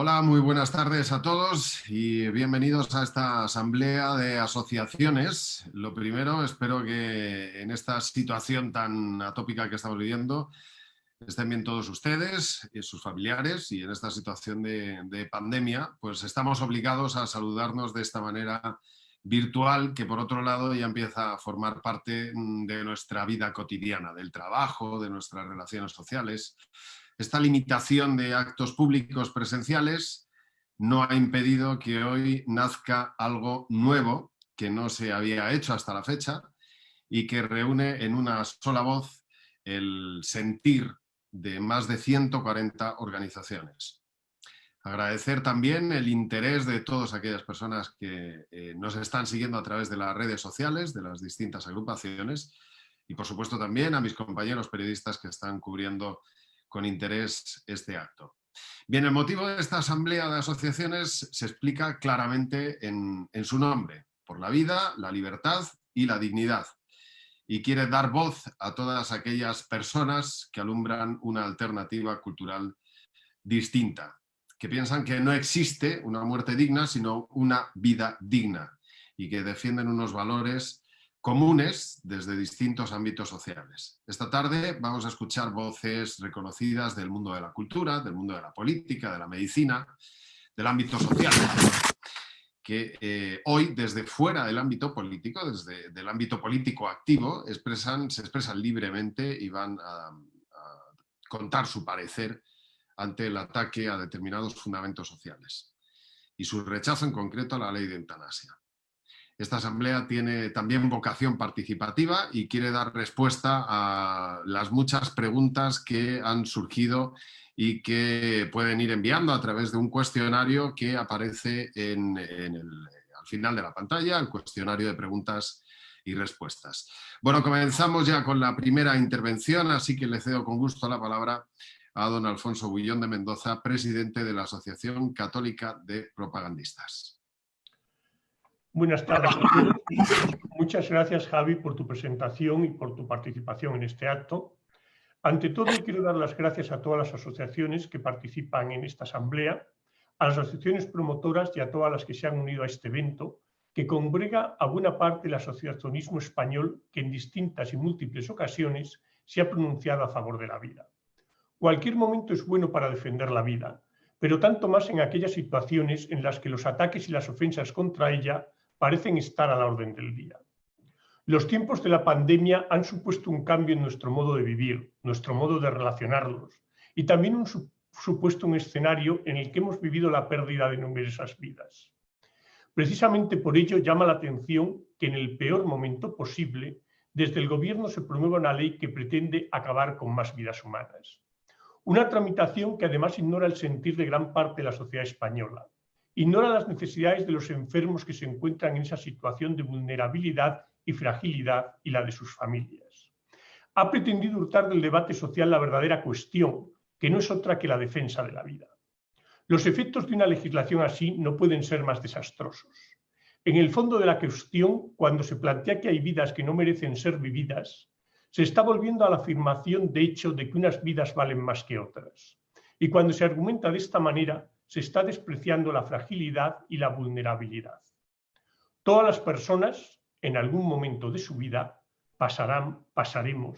Hola, muy buenas tardes a todos y bienvenidos a esta asamblea de asociaciones. Lo primero, espero que en esta situación tan atópica que estamos viviendo estén bien todos ustedes y sus familiares, y en esta situación de pandemia pues estamos obligados a saludarnos de esta manera virtual, que por otro lado ya empieza a formar parte de nuestra vida cotidiana, del trabajo, de nuestras relaciones sociales. Esta limitación de actos públicos presenciales no ha impedido que hoy nazca algo nuevo que no se había hecho hasta la fecha y que reúne en una sola voz el sentir de más de 140 organizaciones. Agradecer también el interés de todas aquellas personas que nos están siguiendo a través de las redes sociales, de las distintas agrupaciones, y por supuesto también a mis compañeros periodistas que están cubriendo con interés este acto. Bien, el motivo de esta asamblea de asociaciones se explica claramente en su nombre: por la vida, la libertad y la dignidad. Y quiere dar voz a todas aquellas personas que alumbran una alternativa cultural distinta, que piensan que no existe una muerte digna, sino una vida digna, y que defienden unos valores comunes desde distintos ámbitos sociales. Esta tarde vamos a escuchar voces reconocidas del mundo de la cultura, del mundo de la política, de la medicina, del ámbito social, que hoy, desde fuera del ámbito político, desde el ámbito político activo, se expresan libremente y van a contar su parecer ante el ataque a determinados fundamentos sociales y su rechazo en concreto a la ley de eutanasia. Esta asamblea tiene también vocación participativa y quiere dar respuesta a las muchas preguntas que han surgido y que pueden ir enviando a través de un cuestionario que aparece al final de la pantalla, el cuestionario de preguntas y respuestas. Bueno, comenzamos ya con la primera intervención, así que le cedo con gusto la palabra a don Alfonso Bullón de Mendoza, presidente de la Asociación Católica de Propagandistas. Buenas tardes a todos. Muchas gracias, Javi, por tu presentación y por tu participación en este acto. Ante todo, quiero dar las gracias a todas las asociaciones que participan en esta asamblea, a las asociaciones promotoras y a todas las que se han unido a este evento, que congrega a buena parte del asociacionismo español que en distintas y múltiples ocasiones se ha pronunciado a favor de la vida. Cualquier momento es bueno para defender la vida, pero tanto más en aquellas situaciones en las que los ataques y las ofensas contra ella parecen estar a la orden del día. Los tiempos de la pandemia han supuesto un cambio en nuestro modo de vivir, nuestro modo de relacionarnos, y también supuesto un escenario en el que hemos vivido la pérdida de numerosas vidas. Precisamente por ello llama la atención que en el peor momento posible, desde el Gobierno se promueva una ley que pretende acabar con más vidas humanas. Una tramitación que además ignora el sentir de gran parte de la sociedad española. Ignora las necesidades de los enfermos que se encuentran en esa situación de vulnerabilidad y fragilidad y la de sus familias. Ha pretendido hurtar del debate social la verdadera cuestión, que no es otra que la defensa de la vida. Los efectos de una legislación así no pueden ser más desastrosos. En el fondo de la cuestión, cuando se plantea que hay vidas que no merecen ser vividas, se está volviendo a la afirmación de hecho de que unas vidas valen más que otras. Y cuando se argumenta de esta manera, se está despreciando la fragilidad y la vulnerabilidad. Todas las personas, en algún momento de su vida, pasaremos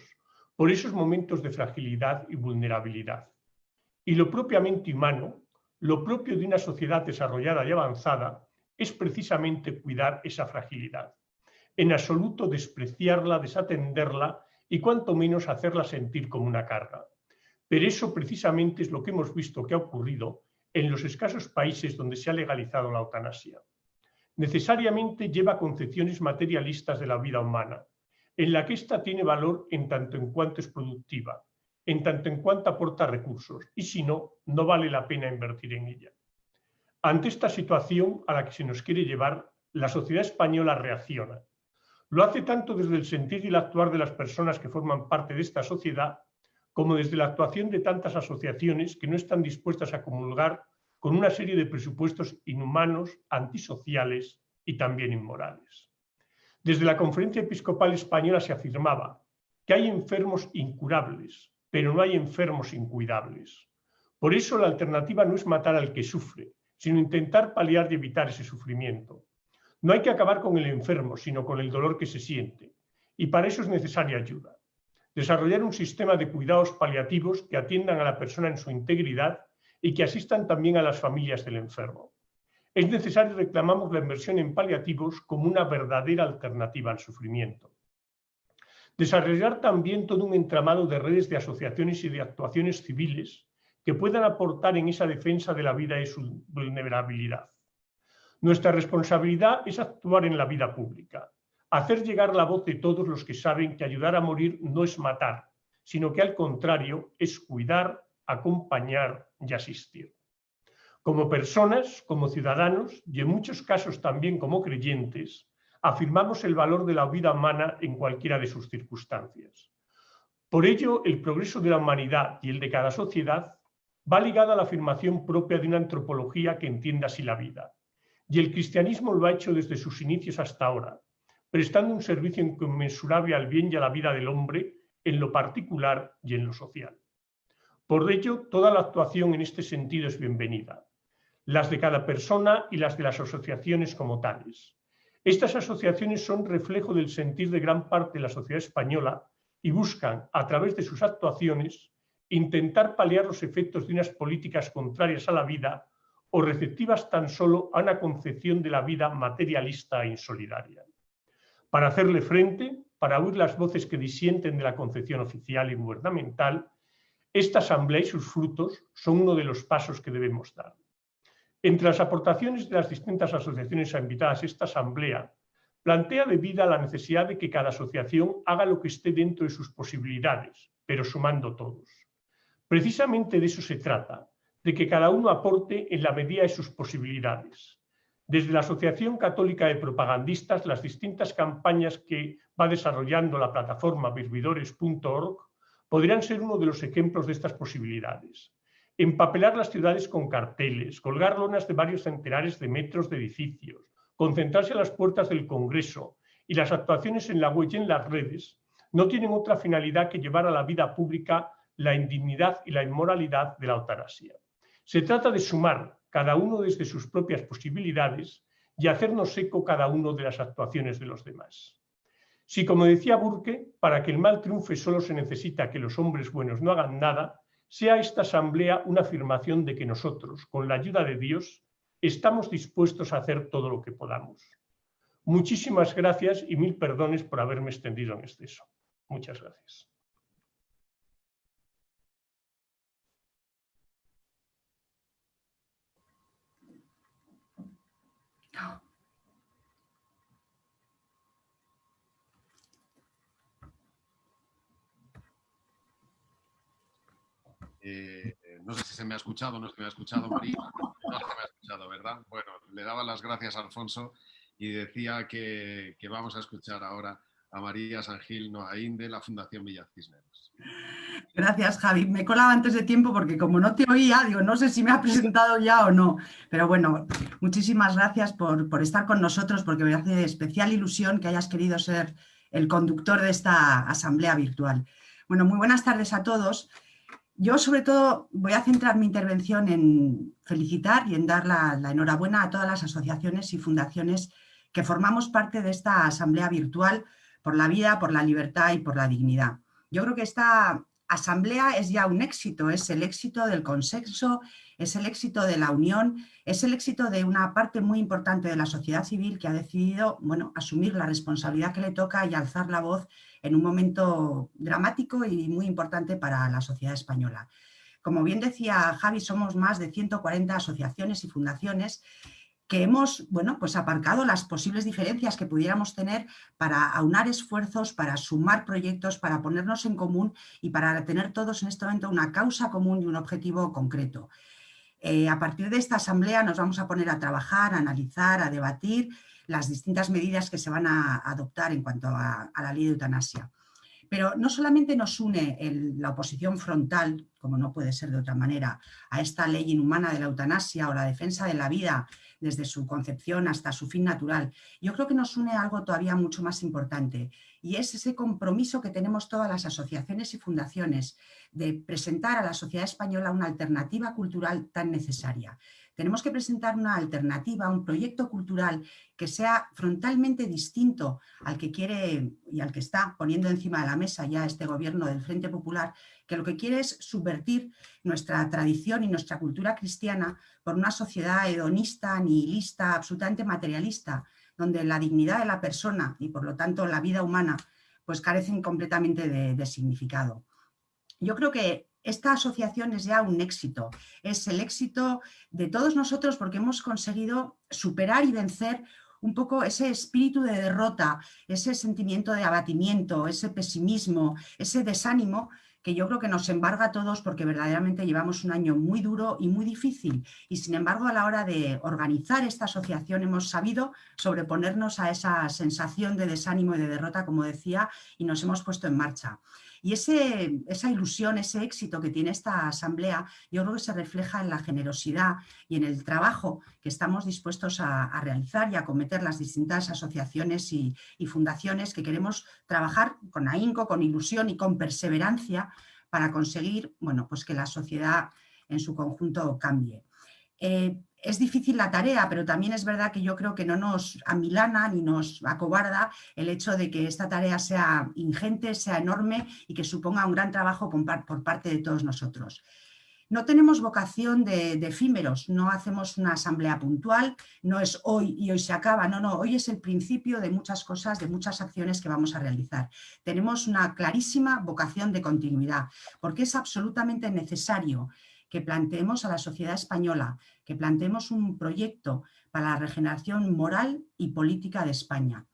por esos momentos de fragilidad y vulnerabilidad. Y lo propiamente humano, lo propio de una sociedad desarrollada y avanzada, es precisamente cuidar esa fragilidad. En absoluto despreciarla, desatenderla y cuanto menos hacerla sentir como una carga. Pero eso precisamente es lo que hemos visto que ha ocurrido en los escasos países donde se ha legalizado la eutanasia. Necesariamente lleva concepciones materialistas de la vida humana, en la que ésta tiene valor en tanto en cuanto es productiva, en tanto en cuanto aporta recursos, y si no, no vale la pena invertir en ella. Ante esta situación a la que se nos quiere llevar, la sociedad española reacciona. Lo hace tanto desde el sentir y el actuar de las personas que forman parte de esta sociedad, como desde la actuación de tantas asociaciones que no están dispuestas a comulgar con una serie de presupuestos inhumanos, antisociales y también inmorales. Desde la Conferencia Episcopal Española se afirmaba que hay enfermos incurables, pero no hay enfermos incuidables. Por eso la alternativa no es matar al que sufre, sino intentar paliar y evitar ese sufrimiento. No hay que acabar con el enfermo, sino con el dolor que se siente. Y para eso es necesaria ayuda. Desarrollar un sistema de cuidados paliativos que atiendan a la persona en su integridad y que asistan también a las familias del enfermo. Es necesario, reclamamos, la inversión en paliativos como una verdadera alternativa al sufrimiento. Desarrollar también todo un entramado de redes de asociaciones y de actuaciones civiles que puedan aportar en esa defensa de la vida y su vulnerabilidad. Nuestra responsabilidad es actuar en la vida pública, hacer llegar la voz de todos los que saben que ayudar a morir no es matar, sino que al contrario es cuidar, acompañar y asistir. Como personas, como ciudadanos y en muchos casos también como creyentes, afirmamos el valor de la vida humana en cualquiera de sus circunstancias. Por ello, el progreso de la humanidad y el de cada sociedad va ligado a la afirmación propia de una antropología que entienda así la vida. Y el cristianismo lo ha hecho desde sus inicios hasta ahora, prestando un servicio inconmensurable al bien y a la vida del hombre en lo particular y en lo social. Por ello, toda la actuación en este sentido es bienvenida, las de cada persona y las de las asociaciones como tales. Estas asociaciones son reflejo del sentir de gran parte de la sociedad española y buscan, a través de sus actuaciones, intentar paliar los efectos de unas políticas contrarias a la vida o receptivas tan solo a una concepción de la vida materialista e insolidaria. Para hacerle frente, para oír las voces que disienten de la concepción oficial y gubernamental, esta asamblea y sus frutos son uno de los pasos que debemos dar. Entre las aportaciones de las distintas asociaciones invitadas a esta asamblea, plantea de vida la necesidad de que cada asociación haga lo que esté dentro de sus posibilidades, pero sumando todos. Precisamente de eso se trata, de que cada uno aporte en la medida de sus posibilidades. Desde la Asociación Católica de Propagandistas, las distintas campañas que va desarrollando la plataforma virvidores.org podrían ser uno de los ejemplos de estas posibilidades. Empapelar las ciudades con carteles, colgar lonas de varios centenares de metros de edificios, concentrarse a las puertas del Congreso y las actuaciones en la web y en las redes no tienen otra finalidad que llevar a la vida pública la indignidad y la inmoralidad de la eutanasia. Se trata de sumar cada uno desde sus propias posibilidades y hacernos eco cada uno de las actuaciones de los demás. Si, como decía Burke, para que el mal triunfe solo se necesita que los hombres buenos no hagan nada, sea esta asamblea una afirmación de que nosotros, con la ayuda de Dios, estamos dispuestos a hacer todo lo que podamos. Muchísimas gracias y mil perdones por haberme extendido en exceso. Muchas gracias. No sé si se me ha escuchado o no se me ha escuchado, María. No se me ha escuchado, ¿verdad? Bueno, le daba las gracias a Alfonso y decía que vamos a escuchar ahora a María San Gil Noaín de la Fundación Villa Cisneros. Gracias, Javi. Me he colado antes de tiempo porque como no te oía, digo, no sé si me ha presentado ya o no. Pero bueno, muchísimas gracias por estar con nosotros, porque me hace especial ilusión que hayas querido ser el conductor de esta asamblea virtual. Bueno, muy buenas tardes a todos. Yo, sobre todo, voy a centrar mi intervención en felicitar y en dar la enhorabuena a todas las asociaciones y fundaciones que formamos parte de esta asamblea virtual por la vida, por la libertad y por la dignidad. Yo creo que esta asamblea es ya un éxito, es el éxito del consenso, es el éxito de la unión, es el éxito de una parte muy importante de la sociedad civil que ha decidido, bueno, asumir la responsabilidad que le toca y alzar la voz en un momento dramático y muy importante para la sociedad española. Como bien decía Javi, somos más de 140 asociaciones y fundaciones que hemos, bueno, pues aparcado las posibles diferencias que pudiéramos tener para aunar esfuerzos, para sumar proyectos, para ponernos en común y para tener todos en este momento una causa común y un objetivo concreto. A partir de esta asamblea nos vamos a poner a trabajar, a analizar, a debatir las distintas medidas que se van a adoptar en cuanto a la ley de eutanasia. Pero no solamente nos une la oposición frontal, como no puede ser de otra manera, a esta ley inhumana de la eutanasia o la defensa de la vida desde su concepción hasta su fin natural. Yo creo que nos une algo todavía mucho más importante, y es ese compromiso que tenemos todas las asociaciones y fundaciones de presentar a la sociedad española una alternativa cultural tan necesaria. Tenemos que presentar una alternativa, un proyecto cultural que sea frontalmente distinto al que quiere y al que está poniendo encima de la mesa ya este gobierno del Frente Popular, que lo que quiere es subvertir nuestra tradición y nuestra cultura cristiana por una sociedad hedonista, nihilista, absolutamente materialista, donde la dignidad de la persona y por lo tanto la vida humana pues carecen completamente de significado. Yo creo que esta asociación es ya un éxito, es el éxito de todos nosotros porque hemos conseguido superar y vencer un poco ese espíritu de derrota, ese sentimiento de abatimiento, ese pesimismo, ese desánimo que yo creo que nos embarga a todos porque verdaderamente llevamos un año muy duro y muy difícil y sin embargo a la hora de organizar esta asociación hemos sabido sobreponernos a esa sensación de desánimo y de derrota, como decía, y nos hemos puesto en marcha. Y esa ilusión, ese éxito que tiene esta asamblea, yo creo que se refleja en la generosidad y en el trabajo que estamos dispuestos a realizar y a acometer las distintas asociaciones y fundaciones que queremos trabajar con ahínco, con ilusión y con perseverancia para conseguir, bueno, pues que la sociedad en su conjunto cambie. Es difícil la tarea, pero también es verdad que yo creo que no nos amilana ni nos acobarda el hecho de que esta tarea sea ingente, sea enorme y que suponga un gran trabajo por parte de todos nosotros. No tenemos vocación de efímeros, no hacemos una asamblea puntual, no es hoy y hoy se acaba, no, hoy es el principio de muchas cosas, de muchas acciones que vamos a realizar. Tenemos una clarísima vocación de continuidad, porque es absolutamente necesario que planteemos a la sociedad española, que planteemos un proyecto para la regeneración moral y política de España.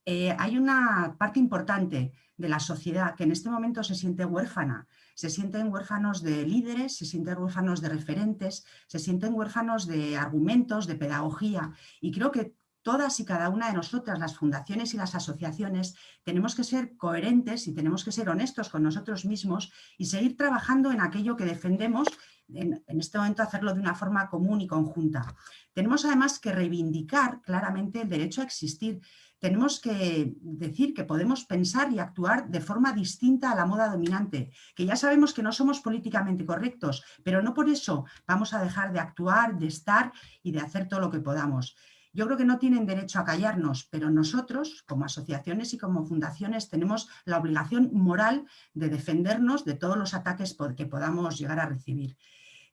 Hay una parte importante de la sociedad que en este momento se siente huérfana, se sienten huérfanos de líderes, se sienten huérfanos de referentes, se sienten huérfanos de argumentos, de pedagogía, y creo que todas y cada una de nosotras, las fundaciones y las asociaciones, tenemos que ser coherentes y tenemos que ser honestos con nosotros mismos y seguir trabajando en aquello que defendemos, en este momento hacerlo de una forma común y conjunta. Tenemos además que reivindicar claramente el derecho a existir. Tenemos que decir que podemos pensar y actuar de forma distinta a la moda dominante, que ya sabemos que no somos políticamente correctos, pero no por eso vamos a dejar de actuar, de estar y de hacer todo lo que podamos. Yo creo que no tienen derecho a callarnos, pero nosotros, como asociaciones y como fundaciones, tenemos la obligación moral de defendernos de todos los ataques que podamos llegar a recibir.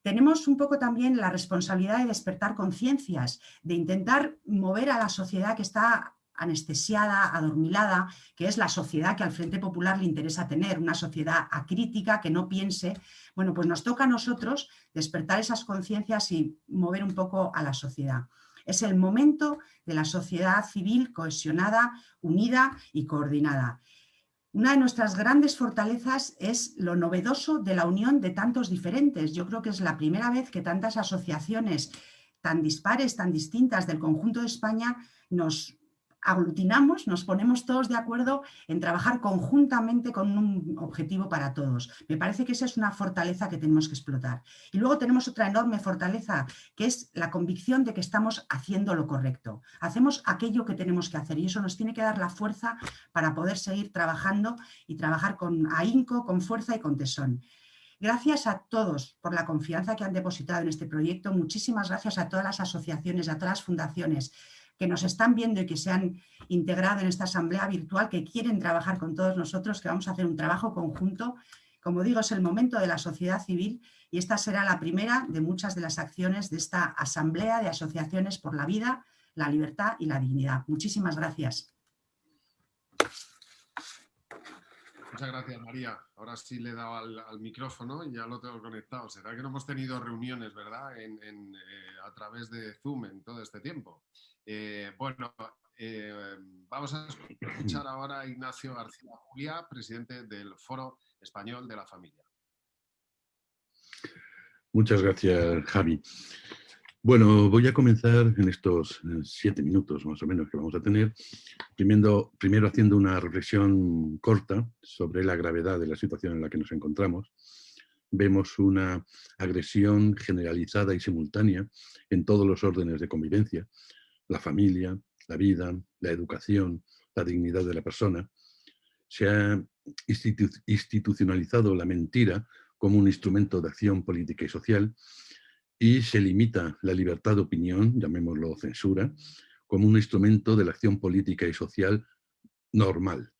Tenemos un poco también la responsabilidad de despertar conciencias, de intentar mover a la sociedad que está anestesiada, adormilada, que es la sociedad que al Frente Popular le interesa tener, una sociedad acrítica, que no piense. Bueno, pues nos toca a nosotros despertar esas conciencias y mover un poco a la sociedad. Es el momento de la sociedad civil cohesionada, unida y coordinada. Una de nuestras grandes fortalezas es lo novedoso de la unión de tantos diferentes. Yo creo que es la primera vez que tantas asociaciones tan dispares, tan distintas del conjunto de España nos aglutinamos, nos ponemos todos de acuerdo en trabajar conjuntamente con un objetivo para todos. Me parece que esa es una fortaleza que tenemos que explotar. Y luego tenemos otra enorme fortaleza, que es la convicción de que estamos haciendo lo correcto. Hacemos aquello que tenemos que hacer y eso nos tiene que dar la fuerza para poder seguir trabajando y trabajar con ahínco, con fuerza y con tesón. Gracias a todos por la confianza que han depositado en este proyecto. Muchísimas gracias a todas las asociaciones, a todas las fundaciones que nos están viendo y que se han integrado en esta asamblea virtual, que quieren trabajar con todos nosotros, que vamos a hacer un trabajo conjunto. Como digo, es el momento de la sociedad civil y esta será la primera de muchas de las acciones de esta asamblea de asociaciones por la vida, la libertad y la dignidad. Muchísimas gracias. Muchas gracias, María. Ahora sí le he dado al micrófono y ya lo tengo conectado. Será que no hemos tenido reuniones, ¿verdad?, a través de Zoom en todo este tiempo. Vamos a escuchar ahora a Ignacio García Juliá, presidente del Foro Español de la Familia. Muchas gracias, Javi. Bueno, voy a comenzar en estos 7 minutos más o menos que vamos a tener, primero haciendo una reflexión corta sobre la gravedad de la situación en la que nos encontramos. Vemos una agresión generalizada y simultánea en todos los órdenes de convivencia: la familia, la vida, la educación, la dignidad de la persona. Se ha institucionalizado la mentira como un instrumento de acción política y social, y se limita la libertad de opinión, llamémoslo censura, como un instrumento de la acción política y social normal.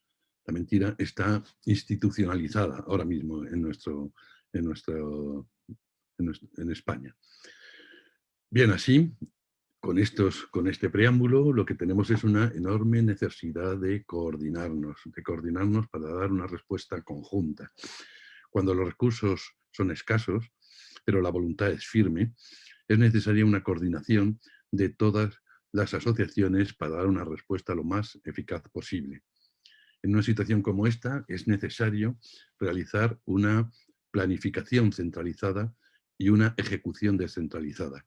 La mentira está institucionalizada ahora mismo en España. Bien, así, con este preámbulo, lo que tenemos es una enorme necesidad de coordinarnos para dar una respuesta conjunta. Cuando los recursos son escasos, pero la voluntad es firme, es necesaria una coordinación de todas las asociaciones para dar una respuesta lo más eficaz posible. En una situación como esta es necesario realizar una planificación centralizada y una ejecución descentralizada.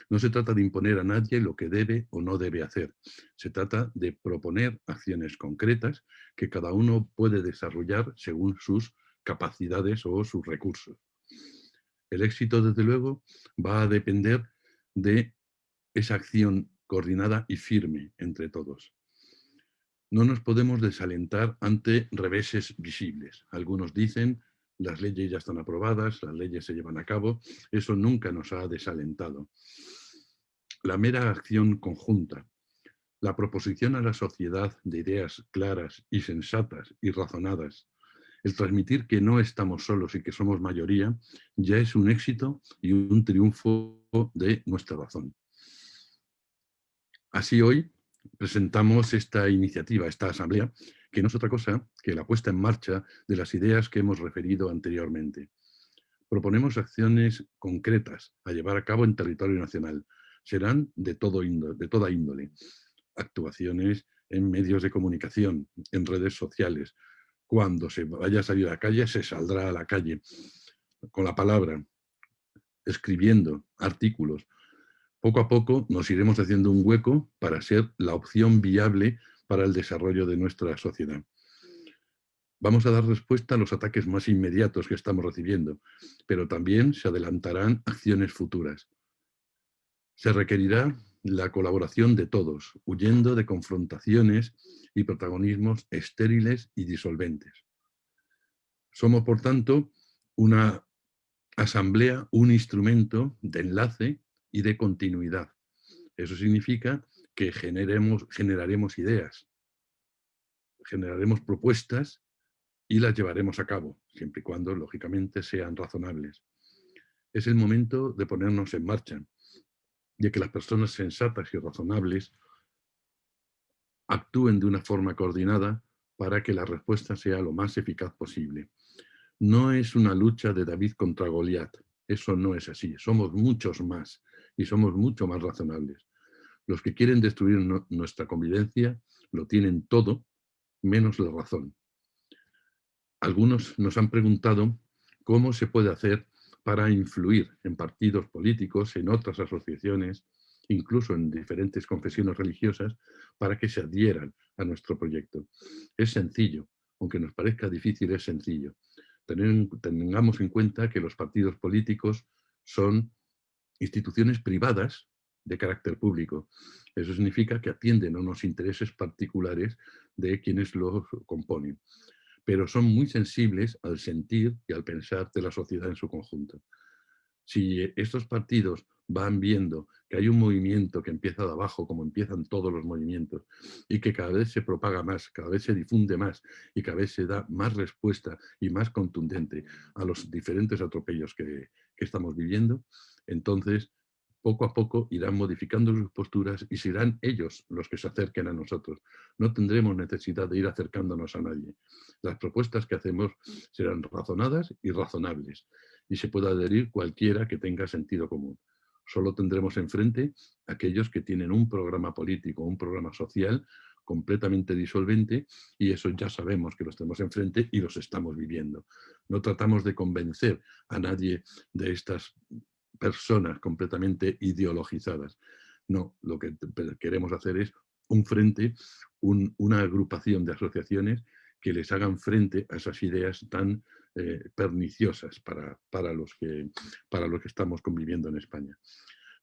No se trata de imponer a nadie lo que debe o no debe hacer. Se trata de proponer acciones concretas que cada uno puede desarrollar según sus capacidades o sus recursos. El éxito, desde luego, va a depender de esa acción coordinada y firme entre todos. No nos podemos desalentar ante reveses visibles. Algunos dicen, las leyes ya están aprobadas, las leyes se llevan a cabo. Eso nunca nos ha desalentado. La mera acción conjunta, la proposición a la sociedad de ideas claras y sensatas y razonadas, el transmitir que no estamos solos y que somos mayoría, ya es un éxito y un triunfo de nuestra razón. Así hoy presentamos esta iniciativa, esta asamblea, que no es otra cosa que la puesta en marcha de las ideas que hemos referido anteriormente. Proponemos acciones concretas a llevar a cabo en territorio nacional. Serán de toda índole. Actuaciones en medios de comunicación, en redes sociales. Cuando se vaya a salir a la calle, se saldrá a la calle con la palabra, escribiendo artículos. Poco a poco nos iremos haciendo un hueco para ser la opción viable para el desarrollo de nuestra sociedad. Vamos a dar respuesta a los ataques más inmediatos que estamos recibiendo, pero también se adelantarán acciones futuras. Se requerirá la colaboración de todos, huyendo de confrontaciones y protagonismos estériles y disolventes. Somos, por tanto, una asamblea, un instrumento de enlace y de continuidad. Eso significa que generaremos ideas, generaremos propuestas y las llevaremos a cabo, siempre y cuando, lógicamente, sean razonables. Es el momento de ponernos en marcha, de que las personas sensatas y razonables actúen de una forma coordinada para que la respuesta sea lo más eficaz posible. No es una lucha de David contra Goliat, eso no es así, somos muchos más y somos mucho más razonables. Los que quieren destruir nuestra convivencia lo tienen todo, menos la razón. Algunos nos han preguntado cómo se puede hacer para influir en partidos políticos, en otras asociaciones, incluso en diferentes confesiones religiosas, para que se adhieran a nuestro proyecto. Es sencillo, aunque nos parezca difícil, es sencillo. Tengamos en cuenta que los partidos políticos son instituciones privadas de carácter público. Eso significa que atienden a unos intereses particulares de quienes los componen, pero son muy sensibles al sentir y al pensar de la sociedad en su conjunto. Si estos partidos van viendo que hay un movimiento que empieza de abajo, como empiezan todos los movimientos, y que cada vez se propaga más, cada vez se difunde más, y cada vez se da más respuesta y más contundente a los diferentes atropellos que estamos viviendo, entonces poco a poco irán modificando sus posturas y serán ellos los que se acerquen a nosotros. No tendremos necesidad de ir acercándonos a nadie. Las propuestas que hacemos serán razonadas y razonables, y se puede adherir cualquiera que tenga sentido común. Solo tendremos enfrente aquellos que tienen un programa político, un programa social completamente disolvente, y eso ya sabemos que los tenemos enfrente y los estamos viviendo. No tratamos de convencer a nadie de estas personas completamente ideologizadas. No, lo que queremos hacer es un frente, una agrupación de asociaciones que les hagan frente a esas ideas tan perniciosas para los que estamos conviviendo en España.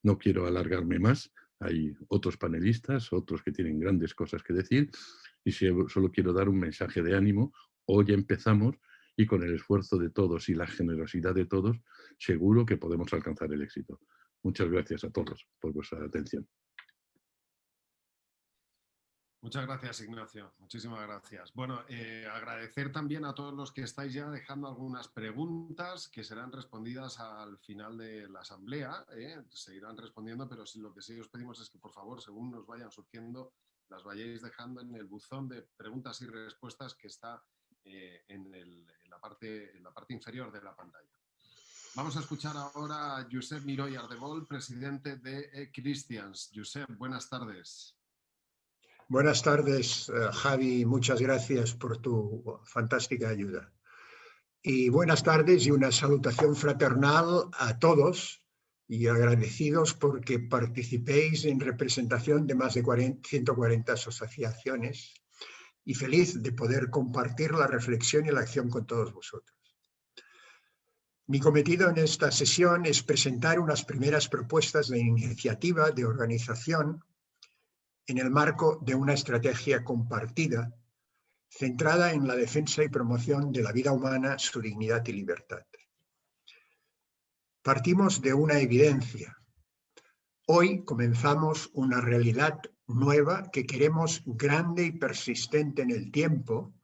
No quiero alargarme más, hay otros panelistas, otros que tienen grandes cosas que decir, y solo quiero dar un mensaje de ánimo. Hoy empezamos y con el esfuerzo de todos y la generosidad de todos, seguro que podemos alcanzar el éxito. Muchas gracias a todos por vuestra atención. Muchas gracias, Ignacio. Muchísimas gracias. Bueno, agradecer también a todos los que estáis ya dejando algunas preguntas que serán respondidas al final de la asamblea. Seguirán respondiendo, pero lo que sí os pedimos es que, por favor, según nos vayan surgiendo, las vayáis dejando en el buzón de preguntas y respuestas que está en la parte inferior de la pantalla. Vamos a escuchar ahora a Josep Miró i Ardevol, presidente de Christians. Josep, buenas tardes. Buenas tardes, Javi. Muchas gracias por tu fantástica ayuda. Y buenas tardes y una salutación fraternal a todos y agradecidos porque participéis en representación de más de 140 asociaciones y feliz de poder compartir la reflexión y la acción con todos vosotros. Mi cometido en esta sesión es presentar unas primeras propuestas de iniciativa de organización en el marco de una estrategia compartida centrada en la defensa y promoción de la vida humana, su dignidad y libertad. Partimos de una evidencia. Hoy comenzamos una realidad nueva que queremos grande y persistente en el tiempo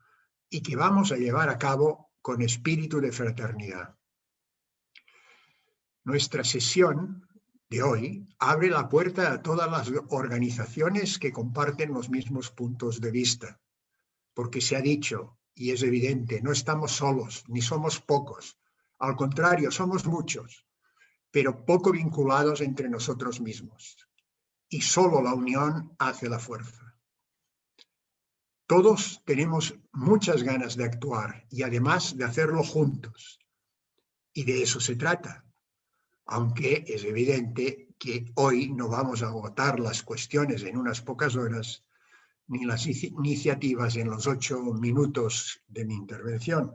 y que vamos a llevar a cabo con espíritu de fraternidad. Nuestra sesión de hoy abre la puerta a todas las organizaciones que comparten los mismos puntos de vista, porque se ha dicho, y es evidente, no estamos solos, ni somos pocos. Al contrario, somos muchos, pero poco vinculados entre nosotros mismos. Y solo la unión hace la fuerza. Todos tenemos muchas ganas de actuar y además de hacerlo juntos. Y de eso se trata. Aunque es evidente que hoy no vamos a agotar las cuestiones en unas pocas horas, ni las iniciativas en los 8 minutos de mi intervención.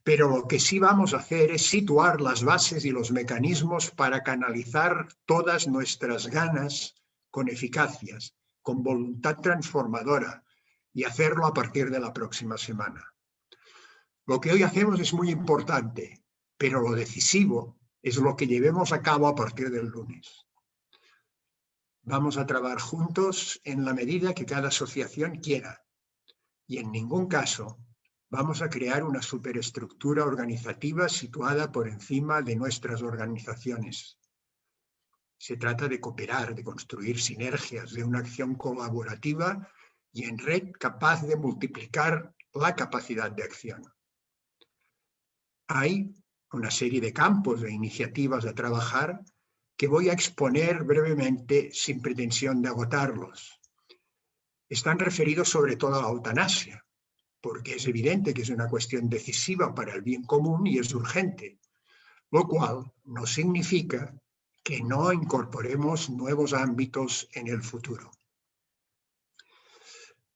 Pero lo que sí vamos a hacer es situar las bases y los mecanismos para canalizar todas nuestras ganas con eficacias, con voluntad transformadora, y hacerlo a partir de la próxima semana. Lo que hoy hacemos es muy importante, pero lo decisivo es lo que llevemos a cabo a partir del lunes. Vamos a trabajar juntos en la medida que cada asociación quiera y en ningún caso vamos a crear una superestructura organizativa situada por encima de nuestras organizaciones. Se trata de cooperar, de construir sinergias, de una acción colaborativa y en red capaz de multiplicar la capacidad de acción. Hay una serie de campos de iniciativas a trabajar que voy a exponer brevemente sin pretensión de agotarlos. Están referidos sobre todo a la eutanasia, porque es evidente que es una cuestión decisiva para el bien común y es urgente, lo cual no significa que no incorporemos nuevos ámbitos en el futuro.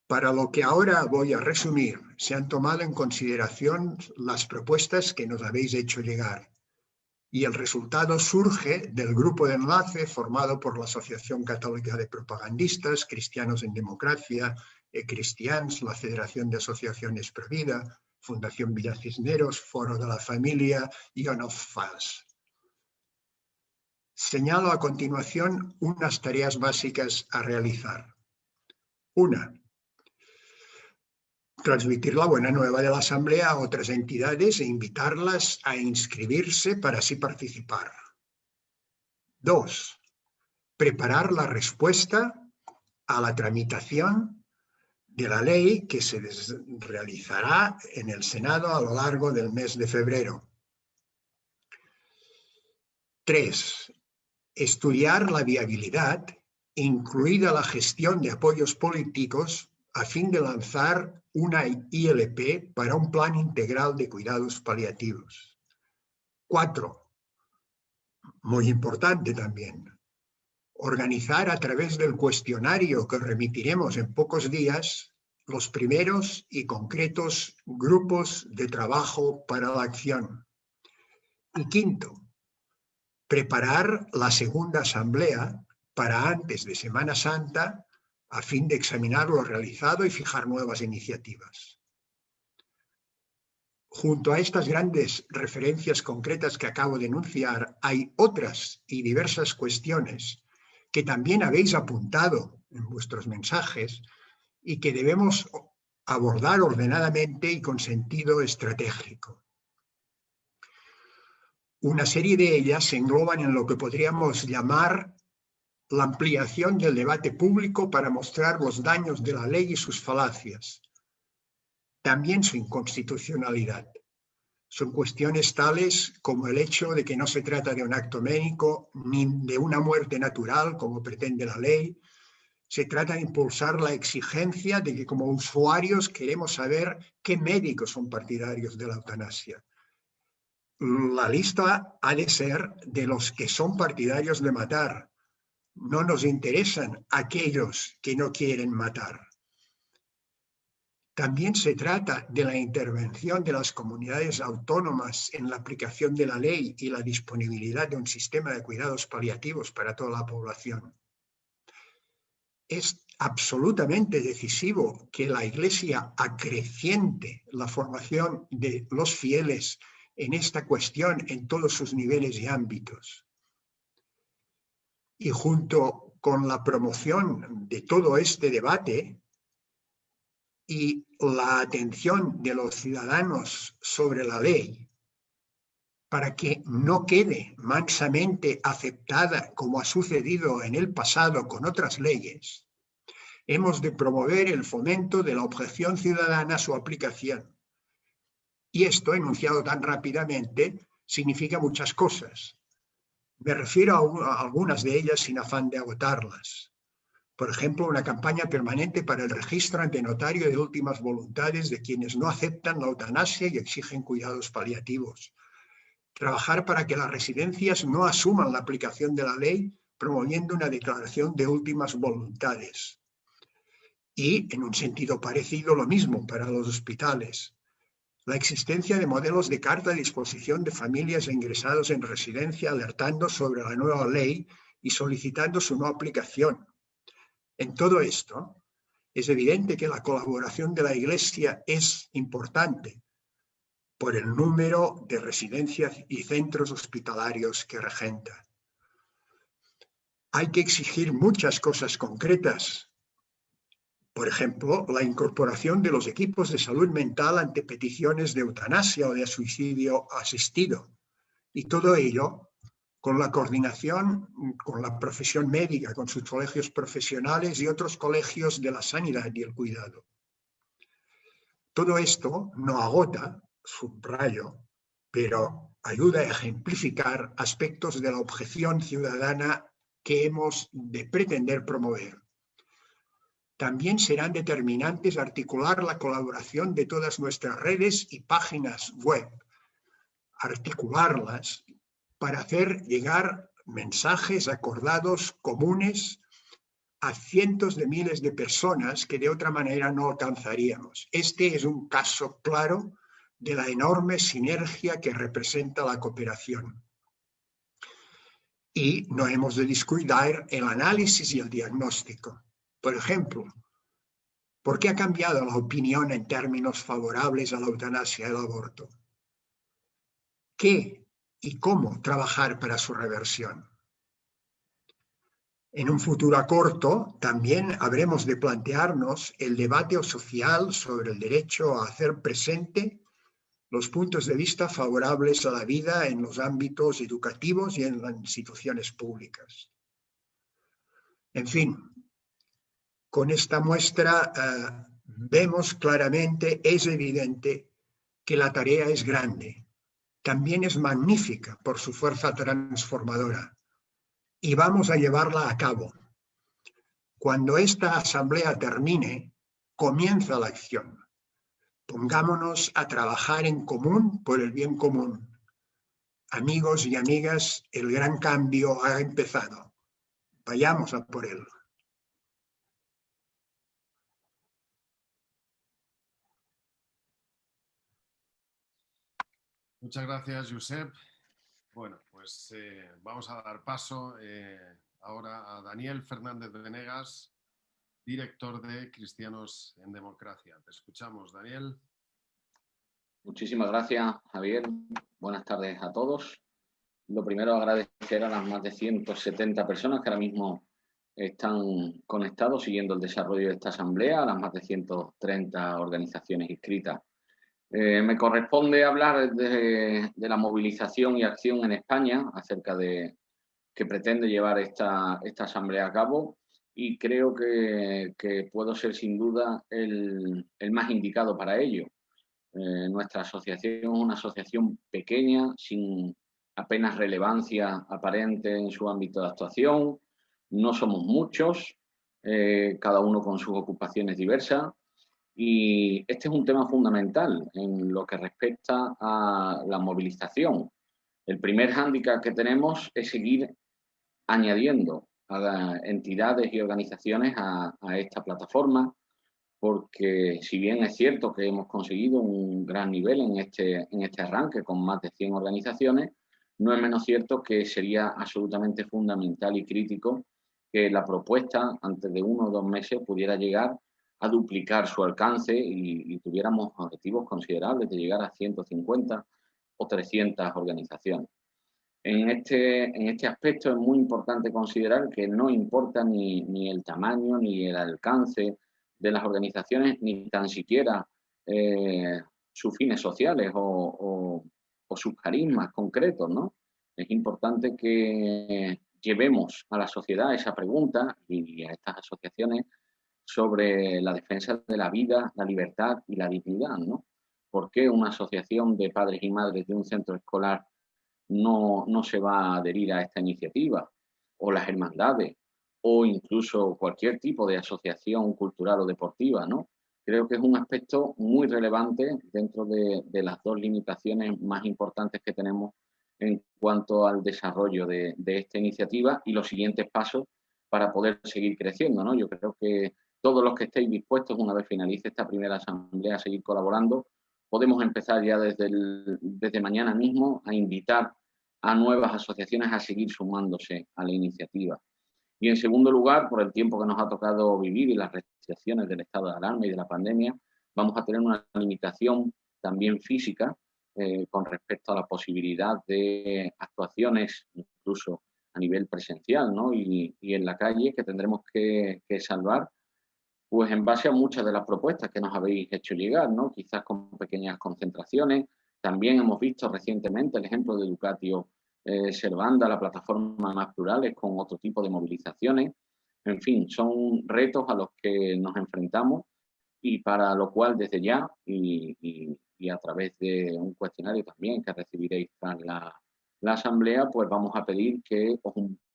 Para lo que ahora voy a resumir, se han tomado en consideración las propuestas que nos habéis hecho llegar y el resultado surge del grupo de enlace formado por la Asociación Católica de Propagandistas, Cristianos en Democracia, Christians, la Federación de Asociaciones Provida, Fundación Villa Cisneros, Foro de la Familia y On of Faz. Señalo a continuación unas tareas básicas a realizar. 1. Transmitir la buena nueva de la Asamblea a otras entidades e invitarlas a inscribirse para así participar. 2. Preparar la respuesta a la tramitación de la ley que se realizará en el Senado a lo largo del mes de febrero. 3. Estudiar la viabilidad, incluida la gestión de apoyos políticos, a fin de lanzar una ILP para un plan integral de cuidados paliativos. 4. Muy importante también, organizar a través del cuestionario que remitiremos en pocos días los primeros y concretos grupos de trabajo para la acción. Y 5. Preparar la segunda asamblea para antes de Semana Santa a fin de examinar lo realizado y fijar nuevas iniciativas. Junto a estas grandes referencias concretas que acabo de enunciar, hay otras y diversas cuestiones que también habéis apuntado en vuestros mensajes y que debemos abordar ordenadamente y con sentido estratégico. Una serie de ellas se engloban en lo que podríamos llamar la ampliación del debate público para mostrar los daños de la ley y sus falacias, también su inconstitucionalidad. Son cuestiones tales como el hecho de que no se trata de un acto médico ni de una muerte natural, como pretende la ley. Se trata de impulsar la exigencia de que como usuarios queremos saber qué médicos son partidarios de la eutanasia. La lista ha de ser de los que son partidarios de matar. No nos interesan aquellos que no quieren matar. También se trata de la intervención de las comunidades autónomas en la aplicación de la ley y la disponibilidad de un sistema de cuidados paliativos para toda la población. Es absolutamente decisivo que la Iglesia acreciente la formación de los fieles en esta cuestión en todos sus niveles y ámbitos. Y junto con la promoción de todo este debate y la atención de los ciudadanos sobre la ley, para que no quede mansamente aceptada como ha sucedido en el pasado con otras leyes, hemos de promover el fomento de la objeción ciudadana a su aplicación. Y esto, enunciado tan rápidamente, significa muchas cosas. Me refiero a algunas de ellas sin afán de agotarlas. Por ejemplo, una campaña permanente para el registro ante notario de últimas voluntades de quienes no aceptan la eutanasia y exigen cuidados paliativos. Trabajar para que las residencias no asuman la aplicación de la ley, promoviendo una declaración de últimas voluntades. Y, en un sentido parecido, lo mismo para los hospitales. La existencia de modelos de carta a disposición de familias e ingresados en residencia alertando sobre la nueva ley y solicitando su no aplicación. En todo esto, es evidente que la colaboración de la Iglesia es importante por el número de residencias y centros hospitalarios que regenta. Hay que exigir muchas cosas concretas. Por ejemplo, la incorporación de los equipos de salud mental ante peticiones de eutanasia o de suicidio asistido. Y todo ello con la coordinación con la profesión médica, con sus colegios profesionales y otros colegios de la sanidad y el cuidado. Todo esto no agota, subrayo, pero ayuda a ejemplificar aspectos de la objeción ciudadana que hemos de pretender promover. También serán determinantes articular la colaboración de todas nuestras redes y páginas web, articularlas para hacer llegar mensajes acordados comunes a cientos de miles de personas que de otra manera no alcanzaríamos. Este es un caso claro de la enorme sinergia que representa la cooperación. Y no hemos de descuidar el análisis y el diagnóstico. Por ejemplo, ¿por qué ha cambiado la opinión en términos favorables a la eutanasia y al aborto? ¿Qué y cómo trabajar para su reversión? En un futuro corto, también habremos de plantearnos el debate social sobre el derecho a hacer presente los puntos de vista favorables a la vida en los ámbitos educativos y en las instituciones públicas. En fin, con esta muestra vemos claramente, es evidente que la tarea es grande, también es magnífica por su fuerza transformadora y vamos a llevarla a cabo. Cuando esta asamblea termine, comienza la acción. Pongámonos a trabajar en común por el bien común. Amigos y amigas, el gran cambio ha empezado. Vayamos a por él. Muchas gracias, Josep. Bueno, pues vamos a dar paso ahora a Daniel Fernández Venegas, director de Cristianos en Democracia. Te escuchamos, Daniel. Muchísimas gracias, Javier. Buenas tardes a todos. Lo primero, agradecer a las más de 170 personas que ahora mismo están conectados siguiendo el desarrollo de esta asamblea, a las más de 130 organizaciones inscritas. Me corresponde hablar de la movilización y acción en España acerca de que pretende llevar esta asamblea a cabo, y creo que puedo ser sin duda el más indicado para ello. Nuestra asociación es una asociación pequeña, sin apenas relevancia aparente en su ámbito de actuación. No somos muchos, cada uno con sus ocupaciones diversas, y este es un tema fundamental en lo que respecta a la movilización. El primer hándicap que tenemos es seguir añadiendo a entidades y organizaciones a esta plataforma, porque si bien es cierto que hemos conseguido un gran nivel en este arranque con más de 100 organizaciones, no es menos cierto que sería absolutamente fundamental y crítico que la propuesta antes de 1 o 2 meses pudiera llegar a duplicar su alcance y tuviéramos objetivos considerables de llegar a 150 o 300 organizaciones. En este aspecto es muy importante considerar que no importa ni el tamaño ni el alcance de las organizaciones, ni tan siquiera sus fines sociales o sus carismas concretos, ¿no? Es importante que llevemos a la sociedad esa pregunta y a estas asociaciones sobre la defensa de la vida, la libertad y la dignidad, ¿no? ¿Por qué una asociación de padres y madres de un centro escolar no se va a adherir a esta iniciativa? O las hermandades, o incluso cualquier tipo de asociación cultural o deportiva, ¿no? Creo que es un aspecto muy relevante dentro de las dos limitaciones más importantes que tenemos en cuanto al desarrollo de esta iniciativa y los siguientes pasos para poder seguir creciendo, ¿no? Yo creo que todos los que estéis dispuestos, una vez finalice esta primera asamblea, a seguir colaborando, podemos empezar ya desde mañana mismo a invitar a nuevas asociaciones a seguir sumándose a la iniciativa. Y en segundo lugar, por el tiempo que nos ha tocado vivir y las restricciones del estado de alarma y de la pandemia, vamos a tener una limitación también física con respecto a la posibilidad de actuaciones, incluso a nivel presencial, ¿no? y en la calle, que tendremos que salvar, pues en base a muchas de las propuestas que nos habéis hecho llegar, ¿no? Quizás con pequeñas concentraciones. También hemos visto recientemente el ejemplo de Educatio Servanda, la plataforma Más Plurales, con otro tipo de movilizaciones. En fin, son retos a los que nos enfrentamos y para lo cual desde ya y a través de un cuestionario también que recibiréis tras la asamblea, pues vamos a pedir que os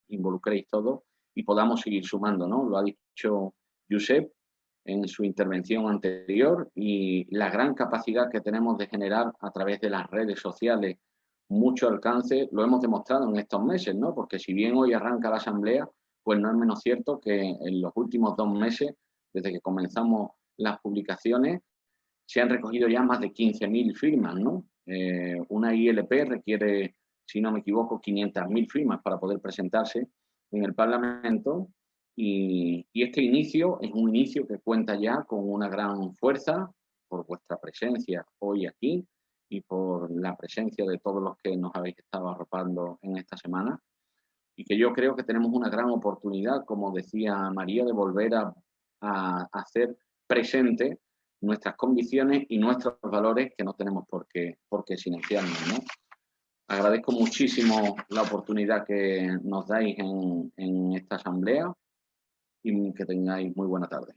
involucréis todos y podamos seguir sumando, ¿no? Lo ha dicho Josep en su intervención anterior, y la gran capacidad que tenemos de generar a través de las redes sociales mucho alcance, lo hemos demostrado en estos meses, ¿no? Porque si bien hoy arranca la asamblea, pues no es menos cierto que en los últimos 2 meses, desde que comenzamos las publicaciones, se han recogido ya más de 15.000 firmas, ¿no? Una ILP requiere, si no me equivoco, 500.000 firmas para poder presentarse en el Parlamento. Y este inicio es un inicio que cuenta ya con una gran fuerza por vuestra presencia hoy aquí y por la presencia de todos los que nos habéis estado arropando en esta semana, y que yo creo que tenemos una gran oportunidad, como decía María, de volver a hacer presente nuestras convicciones y nuestros valores, que no tenemos por qué silenciarnos, ¿no? Agradezco muchísimo la oportunidad que nos dais en esta asamblea y que tengáis muy buena tarde.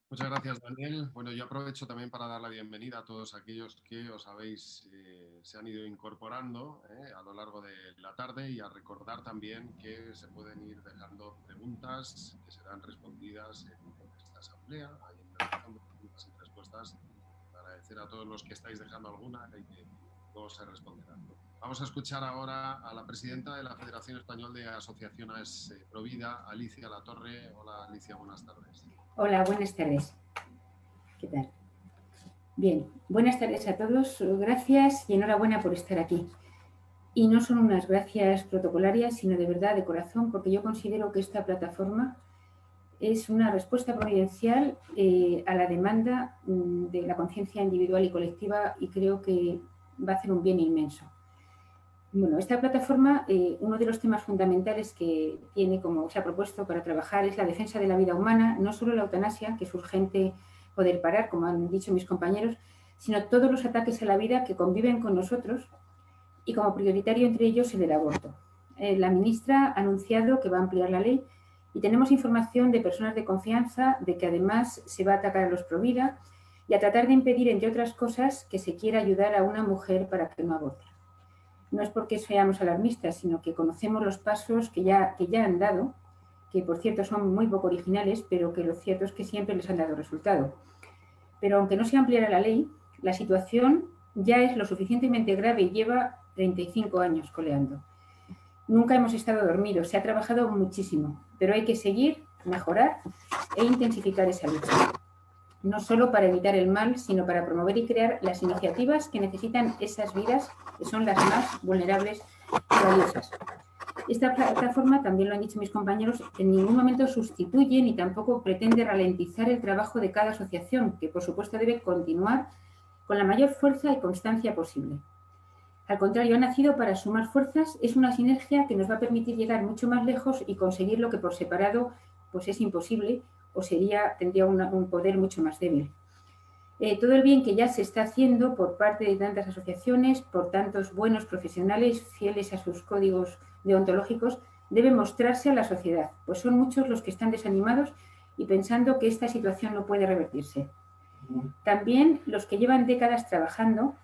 Muchas gracias, Daniel. Bueno, yo aprovecho también para dar la bienvenida a todos aquellos que se han ido incorporando a lo largo de la tarde, y a recordar también que se pueden ir dejando preguntas que serán respondidas en esta asamblea. Ahí empezando preguntas y respuestas. Agradecer a todos los que estáis dejando alguna y que luego se responderán. Vamos a escuchar ahora a la presidenta de la Federación Española de Asociaciones Provida, Alicia Latorre. Hola, Alicia, buenas tardes. Hola, buenas tardes. ¿Qué tal? Bien, buenas tardes a todos. Gracias y enhorabuena por estar aquí. Y no son unas gracias protocolarias, sino de verdad, de corazón, porque yo considero que esta plataforma es una respuesta providencial a la demanda de la conciencia individual y colectiva, y creo que va a hacer un bien inmenso. Bueno, esta plataforma, uno de los temas fundamentales que tiene, como se ha propuesto para trabajar, es la defensa de la vida humana, no solo la eutanasia, que es urgente poder parar, como han dicho mis compañeros, sino todos los ataques a la vida que conviven con nosotros, y como prioritario entre ellos el del aborto. La ministra ha anunciado que va a ampliar la ley y tenemos información de personas de confianza de que además se va a atacar a los provida y a tratar de impedir, entre otras cosas, que se quiera ayudar a una mujer para que no aborte. No es porque seamos alarmistas, sino que conocemos los pasos que ya han dado, que por cierto son muy poco originales, pero que lo cierto es que siempre les han dado resultado. Pero aunque no se ampliara la ley, la situación ya es lo suficientemente grave y lleva 35 años coleando. Nunca hemos estado dormidos, se ha trabajado muchísimo, pero hay que seguir, mejorar e intensificar esa lucha. No solo para evitar el mal, sino para promover y crear las iniciativas que necesitan esas vidas que son las más vulnerables y valiosas. Esta plataforma, también lo han dicho mis compañeros, en ningún momento sustituye ni tampoco pretende ralentizar el trabajo de cada asociación, que por supuesto debe continuar con la mayor fuerza y constancia posible. Al contrario, ha nacido para sumar fuerzas, es una sinergia que nos va a permitir llegar mucho más lejos y conseguir lo que por separado pues es imposible o tendría un poder mucho más débil. Todo el bien que ya se está haciendo por parte de tantas asociaciones, por tantos buenos profesionales fieles a sus códigos deontológicos, debe mostrarse a la sociedad, pues son muchos los que están desanimados y pensando que esta situación no puede revertirse. También los que llevan décadas trabajando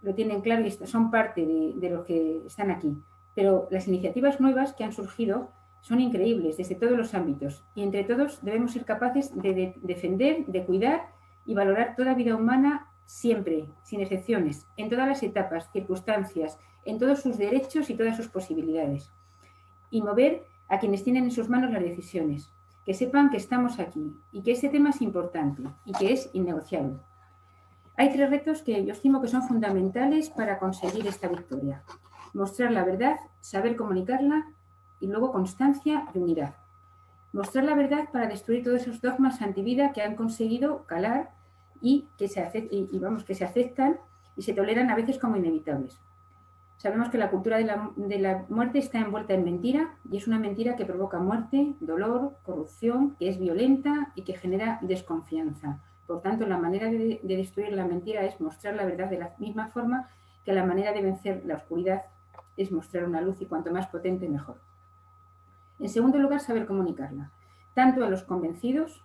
lo tienen claro y son parte de los que están aquí. Pero las iniciativas nuevas que han surgido son increíbles desde todos los ámbitos y entre todos debemos ser capaces de defender, de cuidar y valorar toda vida humana siempre, sin excepciones, en todas las etapas, circunstancias, en todos sus derechos y todas sus posibilidades. Y mover a quienes tienen en sus manos las decisiones, que sepan que estamos aquí y que este tema es importante y que es innegociable. Hay 3 retos que yo estimo que son fundamentales para conseguir esta victoria. Mostrar la verdad, saber comunicarla y luego constancia y unidad. Mostrar la verdad para destruir todos esos dogmas antivida que han conseguido calar y que se aceptan y se toleran a veces como inevitables. Sabemos que la cultura de la muerte está envuelta en mentira y es una mentira que provoca muerte, dolor, corrupción, que es violenta y que genera desconfianza. Por tanto, la manera de destruir la mentira es mostrar la verdad de la misma forma que la manera de vencer la oscuridad es mostrar una luz y cuanto más potente, mejor. En segundo lugar, saber comunicarla, tanto a los convencidos,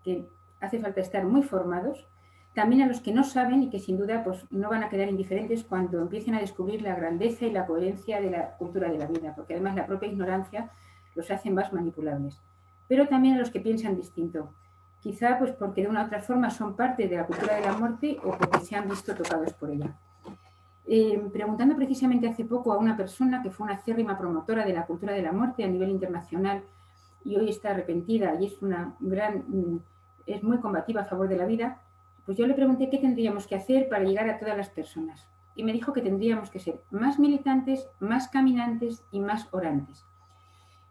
que hace falta estar muy formados, también a los que no saben y que sin duda pues, no van a quedar indiferentes cuando empiecen a descubrir la grandeza y la coherencia de la cultura de la vida, porque además la propia ignorancia los hace más manipulables. Pero también a los que piensan distinto, quizá pues porque de una u otra forma son parte de la cultura de la muerte o porque se han visto tocados por ella. Preguntando precisamente hace poco a una persona que fue una acérrima promotora de la cultura de la muerte a nivel internacional y hoy está arrepentida y es muy combativa a favor de la vida, pues yo le pregunté qué tendríamos que hacer para llegar a todas las personas. Y me dijo que tendríamos que ser más militantes, más caminantes y más orantes.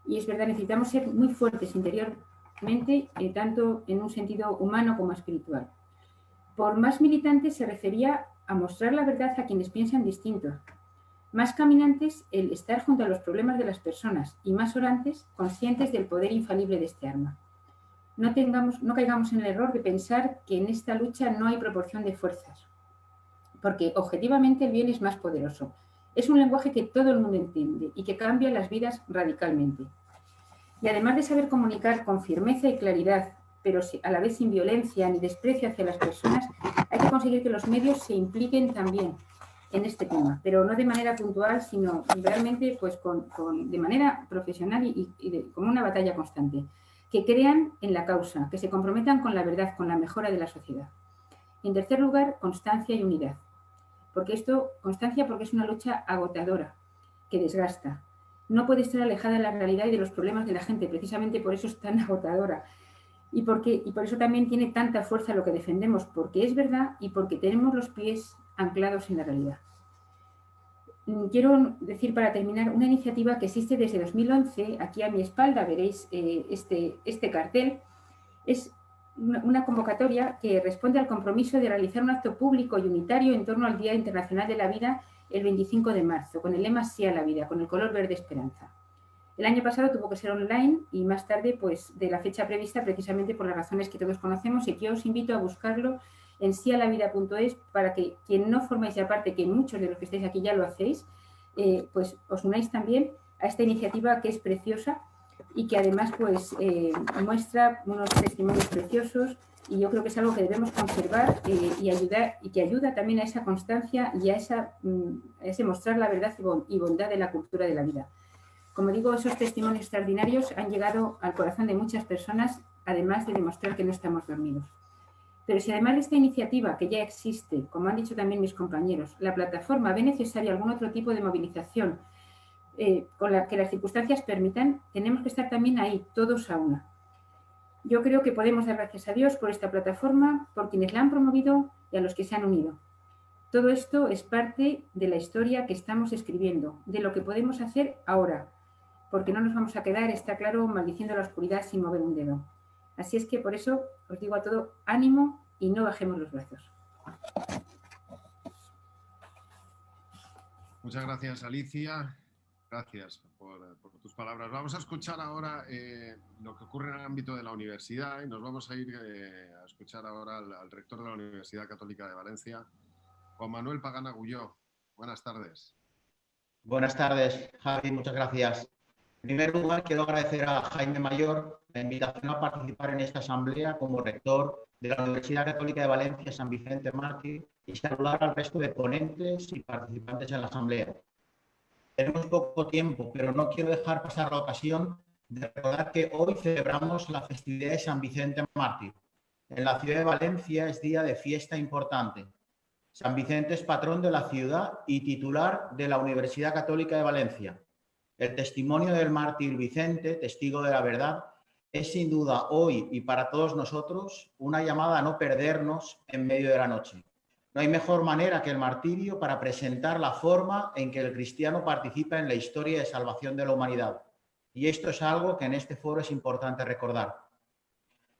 Y es verdad, necesitamos ser muy fuertes interiormente, tanto en un sentido humano como espiritual. Por más militantes se refería a mostrar la verdad a quienes piensan distinto. Más caminantes, el estar junto a los problemas de las personas. Y más orantes, conscientes del poder infalible de este arma. No caigamos en el error de pensar que en esta lucha no hay proporción de fuerzas, porque objetivamente el bien es más poderoso. Es un lenguaje que todo el mundo entiende y que cambia las vidas radicalmente. Y además de saber comunicar con firmeza y claridad, pero a la vez sin violencia ni desprecio hacia las personas, hay que conseguir que los medios se impliquen también en este tema, pero no de manera puntual, sino realmente pues, de manera profesional y como una batalla constante. Que crean en la causa, que se comprometan con la verdad, con la mejora de la sociedad. Y en tercer lugar, constancia y unidad. Constancia porque es una lucha agotadora, que desgasta. No puede estar alejada de la realidad y de los problemas de la gente, precisamente por eso es tan agotadora. Y por eso también tiene tanta fuerza lo que defendemos, porque es verdad y porque tenemos los pies anclados en la realidad. quiero decir para terminar una iniciativa que existe desde 2011. Aquí a mi espalda veréis este cartel. Es una convocatoria que responde al compromiso de realizar un acto público y unitario en torno al Día Internacional de la Vida el 25 de marzo, con el lema Sí a la vida, con el color verde esperanza. El año pasado tuvo que ser online y más tarde pues, de la fecha prevista, precisamente por las razones que todos conocemos, y que os invito a buscarlo en sialavida.es para que quien no formáis ya parte, que muchos de los que estáis aquí ya lo hacéis, pues os unáis también a esta iniciativa que es preciosa y que además pues, muestra unos testimonios preciosos, y yo creo que es algo que debemos conservar y que ayuda también a esa constancia y a ese mostrar la verdad y bondad de la cultura de la vida. Como digo, esos testimonios extraordinarios han llegado al corazón de muchas personas, además de demostrar que no estamos dormidos. Pero si además de esta iniciativa, que ya existe, como han dicho también mis compañeros, la plataforma ve necesario algún otro tipo de movilización con la que las circunstancias permitan, tenemos que estar también ahí, todos a una. Yo creo que podemos dar gracias a Dios por esta plataforma, por quienes la han promovido y a los que se han unido. Todo esto es parte de la historia que estamos escribiendo, de lo que podemos hacer ahora, porque no nos vamos a quedar, está claro, maldiciendo la oscuridad sin mover un dedo. Así es que por eso os digo a todo, ánimo y no bajemos los brazos. Muchas gracias, Alicia. Gracias por tus palabras. Vamos a escuchar ahora lo que ocurre en el ámbito de la universidad y nos vamos a ir a escuchar ahora al rector de la Universidad Católica de Valencia, Juan Manuel Pagán Agulló. Buenas tardes. Buenas tardes, Javi. Muchas gracias. En primer lugar, quiero agradecer a Jaime Mayor la invitación a participar en esta asamblea como rector de la Universidad Católica de Valencia San Vicente Mártir y saludar al resto de ponentes y participantes en la asamblea. Tenemos poco tiempo, pero no quiero dejar pasar la ocasión de recordar que hoy celebramos la festividad de San Vicente Mártir. En la ciudad de Valencia es día de fiesta importante. San Vicente es patrón de la ciudad y titular de la Universidad Católica de Valencia. El testimonio del mártir Vicente, testigo de la verdad, es sin duda hoy y para todos nosotros una llamada a no perdernos en medio de la noche. No hay mejor manera que el martirio para presentar la forma en que el cristiano participa en la historia de salvación de la humanidad. Y esto es algo que en este foro es importante recordar.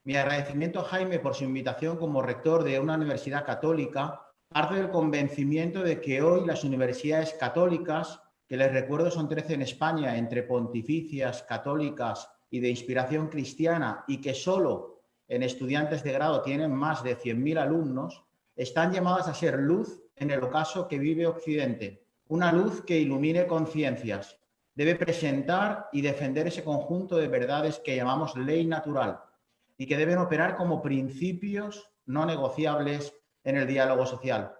Mi agradecimiento a Jaime por su invitación como rector de una universidad católica parte del convencimiento de que hoy las universidades católicas, que les recuerdo son 13 en España, entre pontificias, católicas y de inspiración cristiana, y que solo en estudiantes de grado tienen más de 100.000 alumnos, están llamadas a ser luz en el ocaso que vive Occidente, una luz que ilumine conciencias. Debe presentar y defender ese conjunto de verdades que llamamos ley natural y que deben operar como principios no negociables en el diálogo social.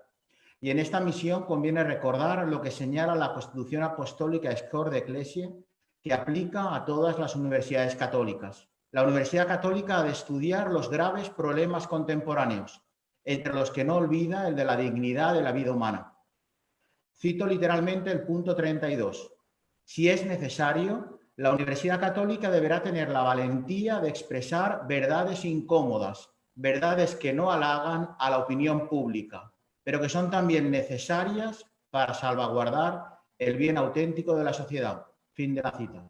Y en esta misión conviene recordar lo que señala la Constitución Apostólica Scor de Ecclesia, que aplica a todas las universidades católicas. La Universidad Católica ha de estudiar los graves problemas contemporáneos, entre los que no olvida el de la dignidad de la vida humana. Cito literalmente el punto 32. Si es necesario, la Universidad Católica deberá tener la valentía de expresar verdades incómodas, verdades que no halagan a la opinión pública, pero que son también necesarias para salvaguardar el bien auténtico de la sociedad. Fin de la cita.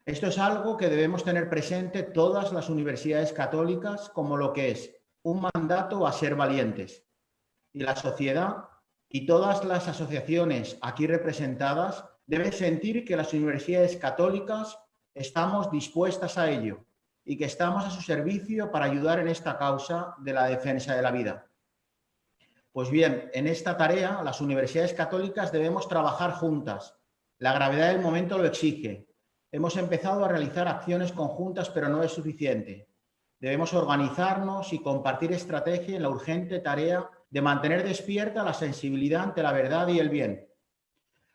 Esto es algo que debemos tener presente todas las universidades católicas como lo que es un mandato a ser valientes. Y la sociedad y todas las asociaciones aquí representadas deben sentir que las universidades católicas estamos dispuestas a ello y que estamos a su servicio para ayudar en esta causa de la defensa de la vida. Pues bien, en esta tarea las universidades católicas debemos trabajar juntas. La gravedad del momento lo exige. Hemos empezado a realizar acciones conjuntas, pero no es suficiente. Debemos organizarnos y compartir estrategia en la urgente tarea de mantener despierta la sensibilidad ante la verdad y el bien.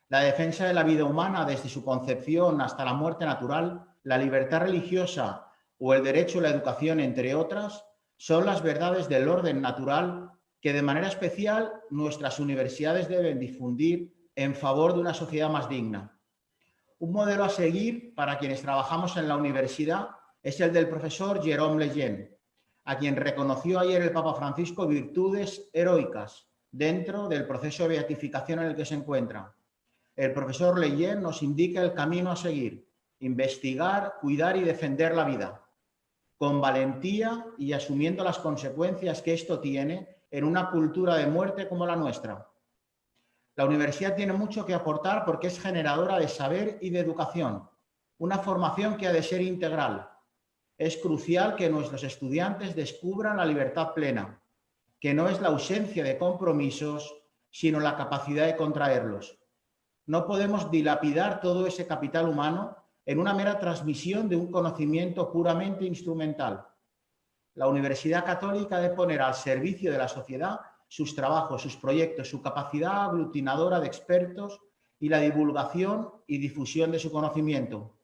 La defensa de la vida humana desde su concepción hasta la muerte natural, la libertad religiosa o el derecho a la educación, entre otras, son las verdades del orden natural que de manera especial nuestras universidades deben difundir en favor de una sociedad más digna. Un modelo a seguir para quienes trabajamos en la universidad es el del profesor Jérôme Lejeune, a quien reconoció ayer el Papa Francisco virtudes heroicas dentro del proceso de beatificación en el que se encuentra. el profesor Leyen nos indica el camino a seguir: investigar, cuidar y defender la vida, con valentía y asumiendo las consecuencias que esto tiene en una cultura de muerte como la nuestra. La universidad tiene mucho que aportar porque es generadora de saber y de educación, una formación que ha de ser integral. Es crucial que nuestros estudiantes descubran la libertad plena, que no es la ausencia de compromisos, sino la capacidad de contraerlos. No podemos dilapidar todo ese capital humano en una mera transmisión de un conocimiento puramente instrumental. La Universidad Católica debe poner al servicio de la sociedad sus trabajos, sus proyectos, su capacidad aglutinadora de expertos y la divulgación y difusión de su conocimiento.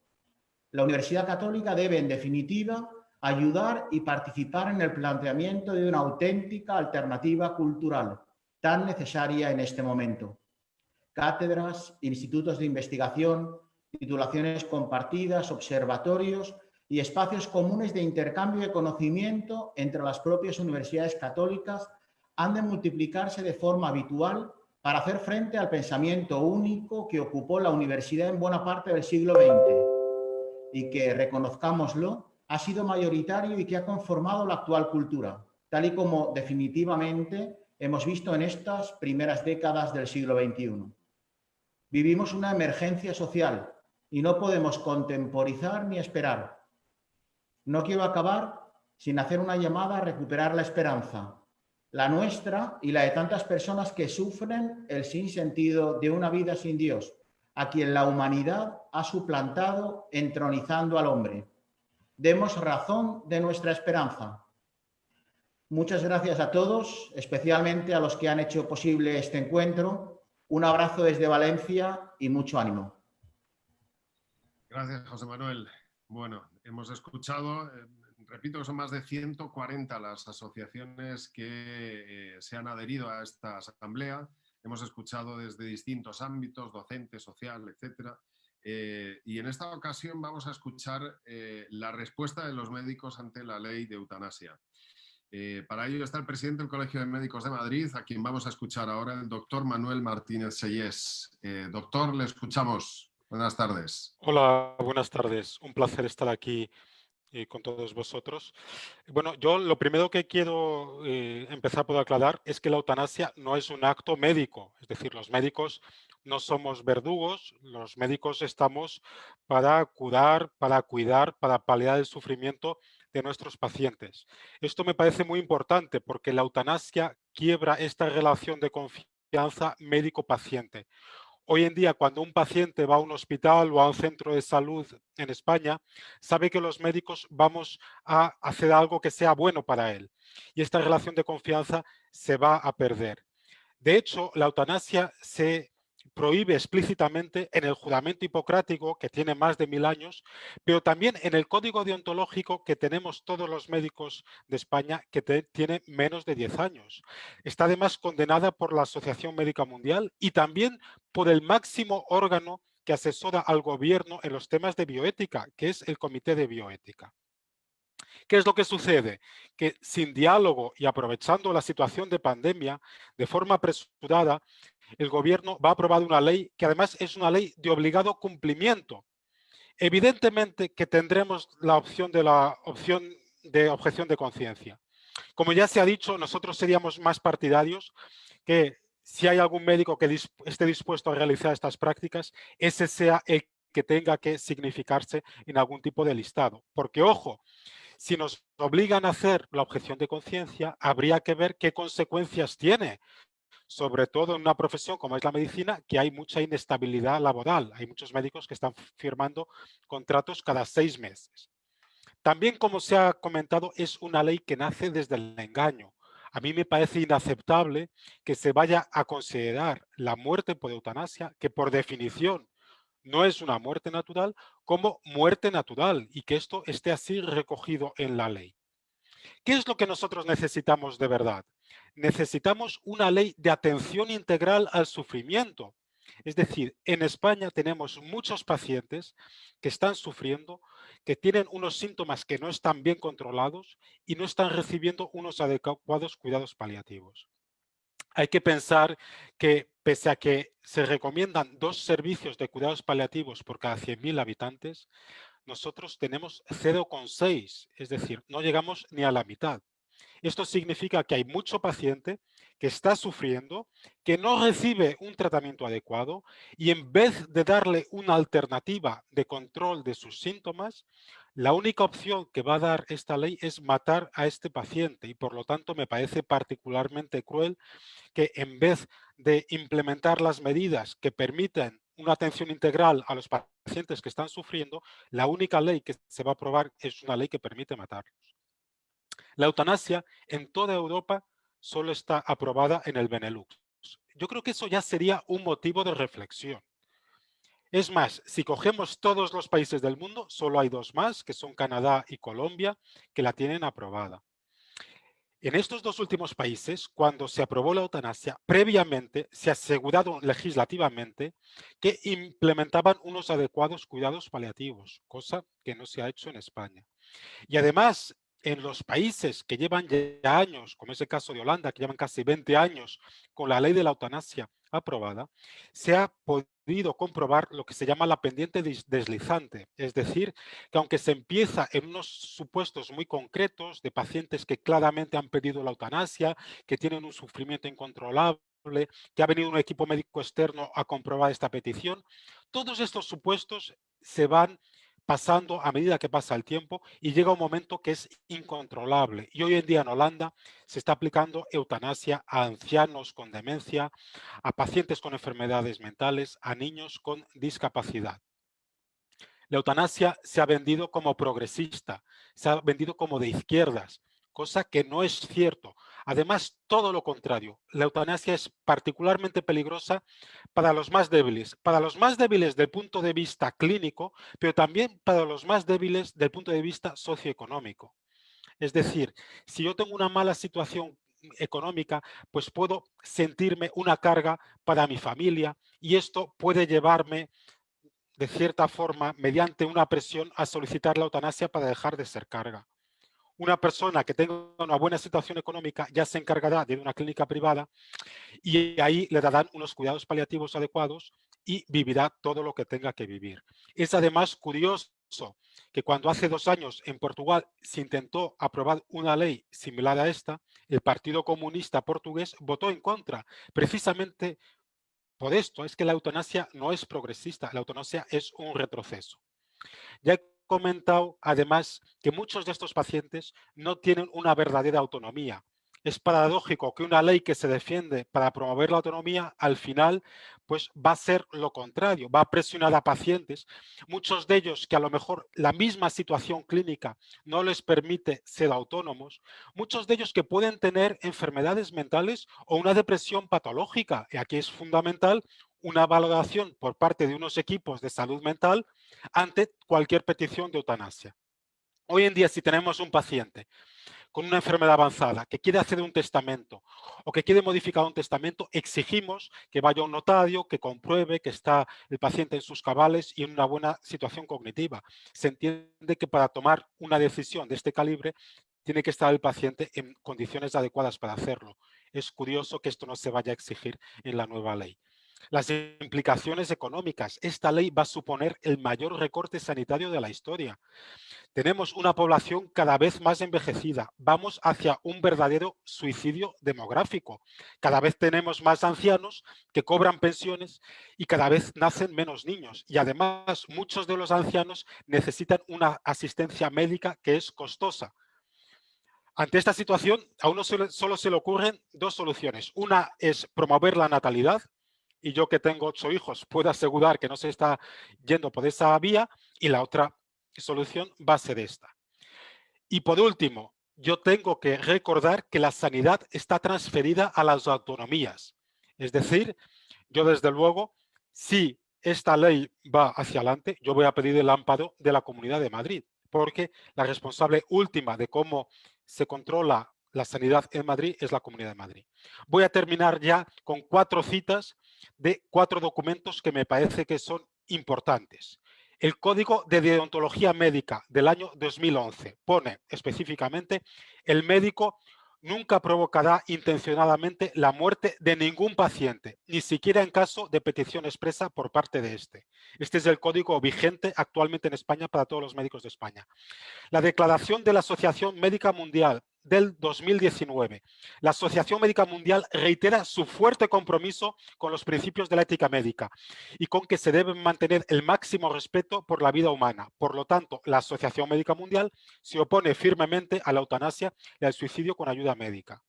La Universidad Católica debe, en definitiva, ayudar y participar en el planteamiento de una auténtica alternativa cultural, tan necesaria en este momento. Cátedras, institutos de investigación, titulaciones compartidas, observatorios y espacios comunes de intercambio de conocimiento entre las propias universidades católicas han de multiplicarse de forma habitual para hacer frente al pensamiento único que ocupó la universidad en buena parte del siglo XX y que, reconozcámoslo, ha sido mayoritario y que ha conformado la actual cultura, tal y como definitivamente hemos visto en estas primeras décadas del siglo XXI. Vivimos una emergencia social y no podemos contemporizar ni esperar. No quiero acabar sin hacer una llamada a recuperar la esperanza, la nuestra y la de tantas personas que sufren el sinsentido de una vida sin Dios, a quien la humanidad ha suplantado entronizando al hombre. Demos razón de nuestra esperanza. Muchas gracias a todos, especialmente a los que han hecho posible este encuentro. Un abrazo desde Valencia y mucho ánimo. Gracias, José Manuel. Bueno, hemos escuchado, repito que son más de 140 las asociaciones que se han adherido a esta asamblea. Hemos escuchado desde distintos ámbitos, docente, social, etcétera. Y en esta ocasión vamos a escuchar la respuesta de los médicos ante la ley de eutanasia. Para ello está el presidente del Colegio de Médicos de Madrid, a quien vamos a escuchar ahora, el doctor Manuel Martínez Sellés. Doctor, le escuchamos. Buenas tardes. Hola, buenas tardes. Un placer estar aquí con todos vosotros. Bueno, yo lo primero que quiero empezar por aclarar es que la eutanasia no es un acto médico. Es decir, los médicos no somos verdugos, los médicos estamos para curar, para cuidar, para paliar el sufrimiento de nuestros pacientes. Esto me parece muy importante porque la eutanasia quiebra esta relación de confianza médico-paciente. Hoy en día, cuando un paciente va a un hospital o a un centro de salud en España, sabe que los médicos vamos a hacer algo que sea bueno para él. Y esta relación de confianza se va a perder. De hecho, la eutanasia se prohíbe explícitamente en el juramento hipocrático, que tiene más de 1000 años, pero también en el código deontológico que tenemos todos los médicos de España, que tiene menos de 10 años. Está además condenada por la Asociación Médica Mundial y también por el máximo órgano que asesora al gobierno en los temas de bioética, que es el Comité de Bioética. ¿Qué es lo que sucede? Que sin diálogo y aprovechando la situación de pandemia, de forma apresurada, el gobierno va a aprobar una ley que además es una ley de obligado cumplimiento. Evidentemente que tendremos la opción de objeción de conciencia. Como ya se ha dicho, nosotros seríamos más partidarios que si hay algún médico que esté dispuesto a realizar estas prácticas, ese sea el que tenga que significarse en algún tipo de listado. Porque, ojo, si nos obligan a hacer la objeción de conciencia, habría que ver qué consecuencias tiene, sobre todo en una profesión como es la medicina, que hay mucha inestabilidad laboral. Hay muchos médicos que están firmando contratos cada 6 meses. También, como se ha comentado, es una ley que nace desde el engaño. A mí me parece inaceptable que se vaya a considerar la muerte por eutanasia, que por definición no es una muerte natural, como muerte natural y que esto esté así recogido en la ley. ¿Qué es lo que nosotros necesitamos de verdad? Necesitamos una ley de atención integral al sufrimiento. Es decir, en España tenemos muchos pacientes que están sufriendo, que tienen unos síntomas que no están bien controlados y no están recibiendo unos adecuados cuidados paliativos. hay que pensar que pese a que se recomiendan 2 servicios de cuidados paliativos por cada 100.000 habitantes, nosotros tenemos 0,6, es decir, no llegamos ni a la mitad. Esto significa que hay mucho paciente que está sufriendo, que no recibe un tratamiento adecuado y en vez de darle una alternativa de control de sus síntomas, la única opción que va a dar esta ley es matar a este paciente y por lo tanto me parece particularmente cruel que en vez de implementar las medidas que permiten una atención integral a los pacientes que están sufriendo, la única ley que se va a aprobar es una ley que permite matarlos. La eutanasia en toda Europa solo está aprobada en el Benelux. Yo creo que eso ya sería un motivo de reflexión. Es más, si cogemos todos los países del mundo, solo hay 2 más, que son Canadá y Colombia, que la tienen aprobada. En estos 2 últimos países, cuando se aprobó la eutanasia, previamente se aseguraron legislativamente que implementaban unos adecuados cuidados paliativos, cosa que no se ha hecho en España. Y además, en los países que llevan ya años, como es el caso de Holanda, que llevan casi 20 años con la ley de la eutanasia aprobada, se ha podido comprobar lo que se llama la pendiente deslizante. Es decir, que aunque se empieza en unos supuestos muy concretos de pacientes que claramente han pedido la eutanasia, que tienen un sufrimiento incontrolable, que ha venido un equipo médico externo a comprobar esta petición, todos estos supuestos se van pasando a medida que pasa el tiempo y llega un momento que es incontrolable. Y hoy en día en Holanda se está aplicando eutanasia a ancianos con demencia, a pacientes con enfermedades mentales, a niños con discapacidad. La eutanasia se ha vendido como progresista, se ha vendido como de izquierdas, cosa que no es cierto. Además, todo lo contrario, la eutanasia es particularmente peligrosa para los más débiles del punto de vista clínico, pero también para los más débiles del punto de vista socioeconómico. Es decir, si yo tengo una mala situación económica, pues puedo sentirme una carga para mi familia y esto puede llevarme de cierta forma, mediante una presión, a solicitar la eutanasia para dejar de ser carga. Una persona que tenga una buena situación económica ya se encargará de una clínica privada y ahí le darán unos cuidados paliativos adecuados y vivirá todo lo que tenga que vivir. Es además curioso que cuando hace 2 años en Portugal se intentó aprobar una ley similar a esta, el Partido Comunista Portugués votó en contra, precisamente por esto. Es que la eutanasia no es progresista, la eutanasia es un retroceso. Ya he comentado, además, que muchos de estos pacientes no tienen una verdadera autonomía. Es paradójico que una ley que se defiende para promover la autonomía, al final, pues va a ser lo contrario, va a presionar a pacientes, muchos de ellos que a lo mejor la misma situación clínica no les permite ser autónomos, muchos de ellos que pueden tener enfermedades mentales o una depresión patológica. Y aquí es fundamental una valoración por parte de unos equipos de salud mental ante cualquier petición de eutanasia. Hoy en día, si tenemos un paciente con una enfermedad avanzada que quiere hacer un testamento o que quiere modificar un testamento, exigimos que vaya a un notario, que compruebe que está el paciente en sus cabales y en una buena situación cognitiva. Se entiende que para tomar una decisión de este calibre tiene que estar el paciente en condiciones adecuadas para hacerlo. Es curioso que esto no se vaya a exigir en la nueva ley. Las implicaciones económicas. Esta ley va a suponer el mayor recorte sanitario de la historia. Tenemos una población cada vez más envejecida. Vamos hacia un verdadero suicidio demográfico. Cada vez tenemos más ancianos que cobran pensiones y cada vez nacen menos niños. Y además, muchos de los ancianos necesitan una asistencia médica que es costosa. Ante esta situación, a uno solo se le ocurren 2 soluciones. Una es promover la natalidad, y yo que tengo 8 hijos puedo asegurar que no se está yendo por esa vía, y la otra solución va a ser esta. Y por último, yo tengo que recordar que la sanidad está transferida a las autonomías. Es decir, yo desde luego, si esta ley va hacia adelante, yo voy a pedir el amparo de la Comunidad de Madrid, porque la responsable última de cómo se controla la sanidad en Madrid es la Comunidad de Madrid. Voy a terminar ya con 4 citas de 4 documentos que me parece que son importantes. El Código de Deontología Médica del año 2011 pone específicamente: el médico nunca provocará intencionadamente la muerte de ningún paciente, ni siquiera en caso de petición expresa por parte de este. Este es el código vigente actualmente en España para todos los médicos de España. La declaración de la Asociación Médica Mundial del 2019. La Asociación Médica Mundial reitera su fuerte compromiso con los principios de la ética médica y con que se debe mantener el máximo respeto por la vida humana. Por lo tanto, la Asociación Médica Mundial se opone firmemente a la eutanasia y al suicidio con ayuda médica.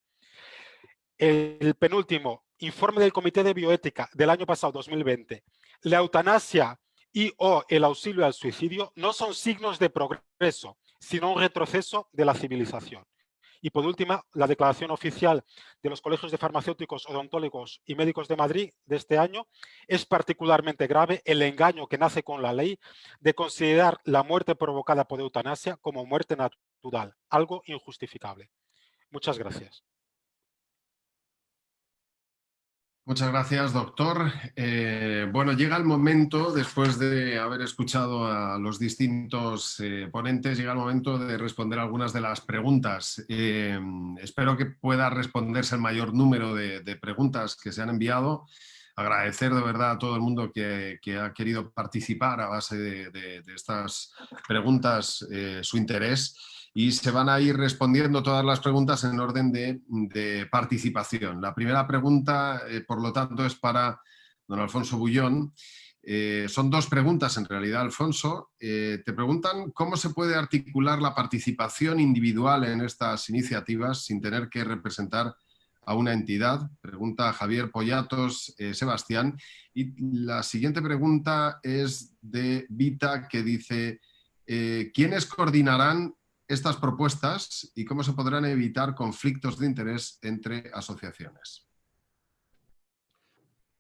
El penúltimo informe del Comité de Bioética del año pasado, 2020. La eutanasia y o el auxilio al suicidio no son signos de progreso, sino un retroceso de la civilización. Y por último, la declaración oficial de los colegios de farmacéuticos, odontólogos y médicos de Madrid de este año: es particularmente grave el engaño que nace con la ley de considerar la muerte provocada por eutanasia como muerte natural, algo injustificable. Muchas gracias. Muchas gracias, doctor. Bueno, llega el momento, después de haber escuchado a los distintos ponentes, llega el momento de responder algunas de las preguntas. Espero que pueda responderse el mayor número de preguntas que se han enviado. Agradecer de verdad a todo el mundo que ha querido participar a base de estas preguntas, su interés. Y se van a ir respondiendo todas las preguntas en orden de participación. La primera pregunta, por lo tanto, es para don Alfonso Bullón. Son dos preguntas en realidad, Alfonso. Te preguntan cómo se puede articular la participación individual en estas iniciativas sin tener que representar a una entidad. Pregunta Javier Pollatos Sebastián. Y la siguiente pregunta es de Vita, que dice: ¿quiénes coordinarán estas propuestas y cómo se podrán evitar conflictos de interés entre asociaciones?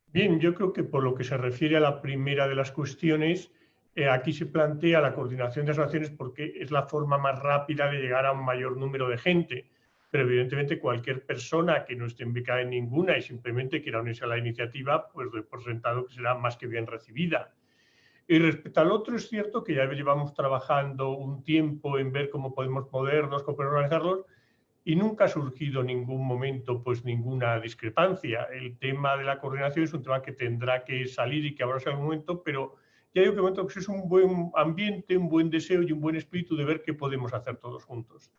Bien, yo creo que por lo que se refiere a la primera de las cuestiones, aquí se plantea la coordinación de asociaciones porque es la forma más rápida de llegar a un mayor número de gente. Pero evidentemente cualquier persona que no esté becada en ninguna y simplemente quiera unirse a la iniciativa, pues doy por sentado que será más que bien recibida. Y respecto al otro, es cierto que ya llevamos trabajando un tiempo en ver cómo podemos movernos, cómo podemos organizarlos, y nunca ha surgido en ningún momento pues ninguna discrepancia. El tema de la coordinación es un tema que tendrá que salir y que habrá en algún momento, pero ya digo que es un buen ambiente, un buen deseo y un buen espíritu de ver qué podemos hacer todos juntos.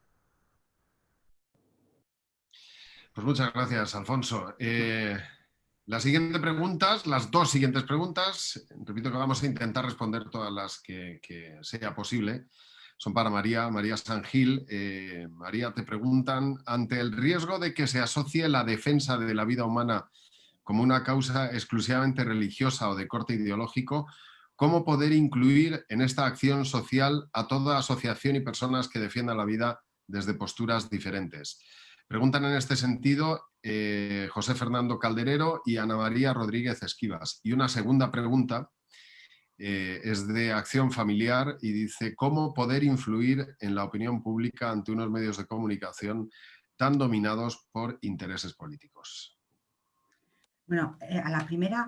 Pues muchas gracias, Alfonso. Las dos siguientes preguntas, repito que vamos a intentar responder todas las que sea posible, son para María San Gil. María, te preguntan: ante el riesgo de que se asocie la defensa de la vida humana como una causa exclusivamente religiosa o de corte ideológico, ¿cómo poder incluir en esta acción social a toda asociación y personas que defiendan la vida desde posturas diferentes? Preguntan en este sentido José Fernando Calderero y Ana María Rodríguez Esquivas. Y una segunda pregunta es de Acción Familiar y dice: ¿cómo poder influir en la opinión pública ante unos medios de comunicación tan dominados por intereses políticos? Bueno, a la primera,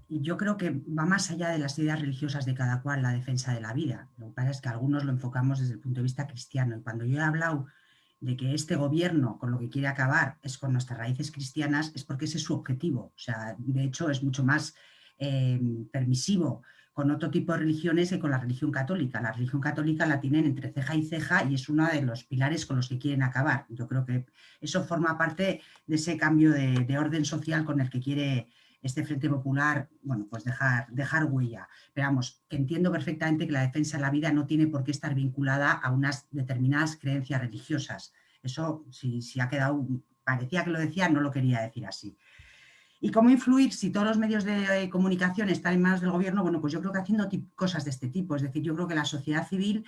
yo creo que va más allá de las ideas religiosas de cada cual la defensa de la vida. Lo que pasa es que algunos lo enfocamos desde el punto de vista cristiano. Y cuando yo he hablado de que este gobierno con lo que quiere acabar es con nuestras raíces cristianas, es porque ese es su objetivo. O sea, de hecho es mucho más permisivo con otro tipo de religiones que con la religión católica. La religión católica la tienen entre ceja y ceja y es uno de los pilares con los que quieren acabar. Yo creo que eso forma parte de ese cambio de orden social con el que quiere este Frente Popular, bueno, pues dejar huella. Pero vamos, que entiendo perfectamente que la defensa de la vida no tiene por qué estar vinculada a unas determinadas creencias religiosas. Eso, si ha quedado, parecía que lo decía, no lo quería decir así. ¿Y cómo influir si todos los medios de comunicación están en manos del gobierno? Bueno, pues yo creo que haciendo cosas de este tipo. Es decir, yo creo que la sociedad civil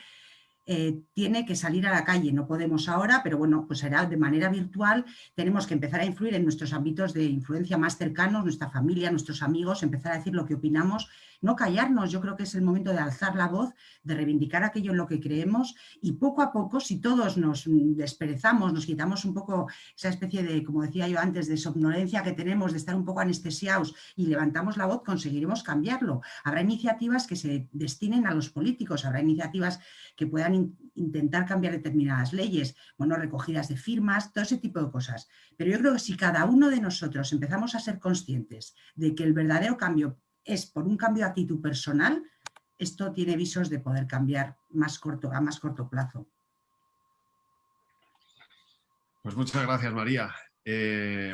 tiene que salir a la calle. No podemos ahora, pero bueno, pues será de manera virtual. Tenemos que empezar a influir en nuestros ámbitos de influencia más cercanos, nuestra familia, nuestros amigos, empezar a decir lo que opinamos no callarnos. Yo creo que es el momento de alzar la voz, de reivindicar aquello en lo que creemos y poco a poco, si todos nos desperezamos, nos quitamos un poco esa especie de, como decía yo antes, de somnolencia que tenemos, de estar un poco anestesiados y levantamos la voz, conseguiremos cambiarlo. Habrá iniciativas que se destinen a los políticos, habrá iniciativas que puedan intentar cambiar determinadas leyes, bueno, recogidas de firmas, todo ese tipo de cosas. Pero yo creo que si cada uno de nosotros empezamos a ser conscientes de que el verdadero cambio es por un cambio de actitud personal, esto tiene visos de poder cambiar a más corto plazo. Pues muchas gracias, María.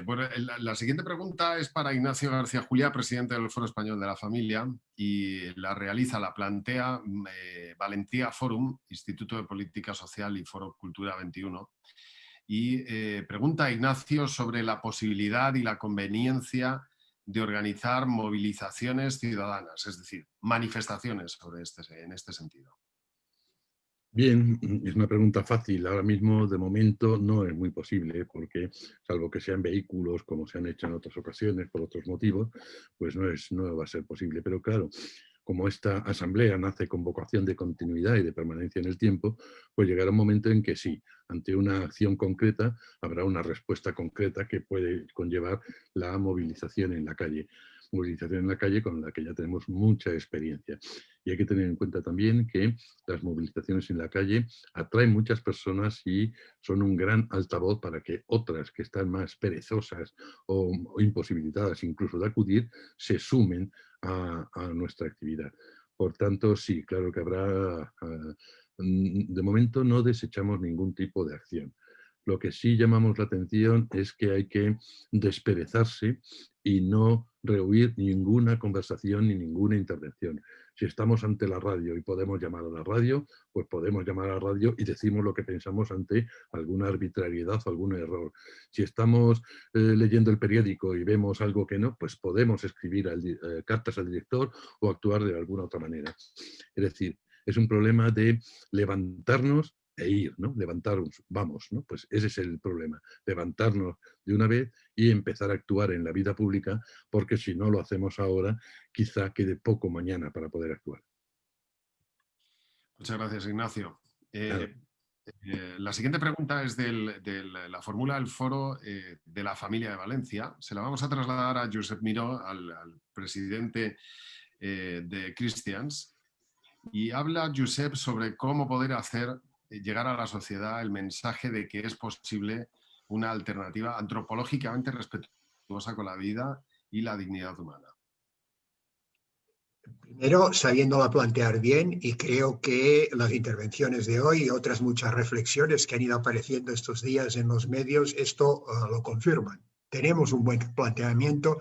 Bueno, la siguiente pregunta es para Ignacio García Juliá, presidente del Foro Español de la Familia, y la plantea Valentía Forum, Instituto de Política Social y Foro Cultura 21. Y pregunta a Ignacio sobre la posibilidad y la conveniencia de organizar movilizaciones ciudadanas, es decir, manifestaciones en este sentido. Bien, es una pregunta fácil. Ahora mismo, de momento, no es muy posible, porque salvo que sean vehículos, como se han hecho en otras ocasiones, por otros motivos, pues no va a ser posible. Pero claro, como esta asamblea nace con vocación de continuidad y de permanencia en el tiempo, pues llegará un momento en que sí, ante una acción concreta, habrá una respuesta concreta que puede conllevar la movilización en la calle. Movilización en la calle con la que ya tenemos mucha experiencia. Y hay que tener en cuenta también que las movilizaciones en la calle atraen muchas personas y son un gran altavoz para que otras que están más perezosas o imposibilitadas incluso de acudir, se sumen a nuestra actividad. Por tanto, sí, claro que habrá... de momento no desechamos ningún tipo de acción. Lo que sí llamamos la atención es que hay que desperezarse y no rehuir ninguna conversación ni ninguna intervención. Si estamos ante la radio y podemos llamar a la radio, pues podemos llamar a la radio y decimos lo que pensamos ante alguna arbitrariedad o algún error. Si estamos leyendo el periódico y vemos algo que no, pues podemos escribir cartas al director o actuar de alguna otra manera. Es decir, es un problema de levantarnos e ir, ¿no? Levantarnos, vamos, ¿no? Pues ese es el problema, levantarnos de una vez y empezar a actuar en la vida pública, porque si no lo hacemos ahora, quizá quede poco mañana para poder actuar. Muchas gracias, Ignacio. La siguiente pregunta es de la fórmula del Foro de la Familia de Valencia. Se la vamos a trasladar a Josep Miró, al presidente de Christians, y habla Josep sobre cómo poder hacer llegar a la sociedad el mensaje de que es posible una alternativa antropológicamente respetuosa con la vida y la dignidad humana. Primero, sabiéndola plantear bien, y creo que las intervenciones de hoy y otras muchas reflexiones que han ido apareciendo estos días en los medios, esto lo confirman. Tenemos un buen planteamiento,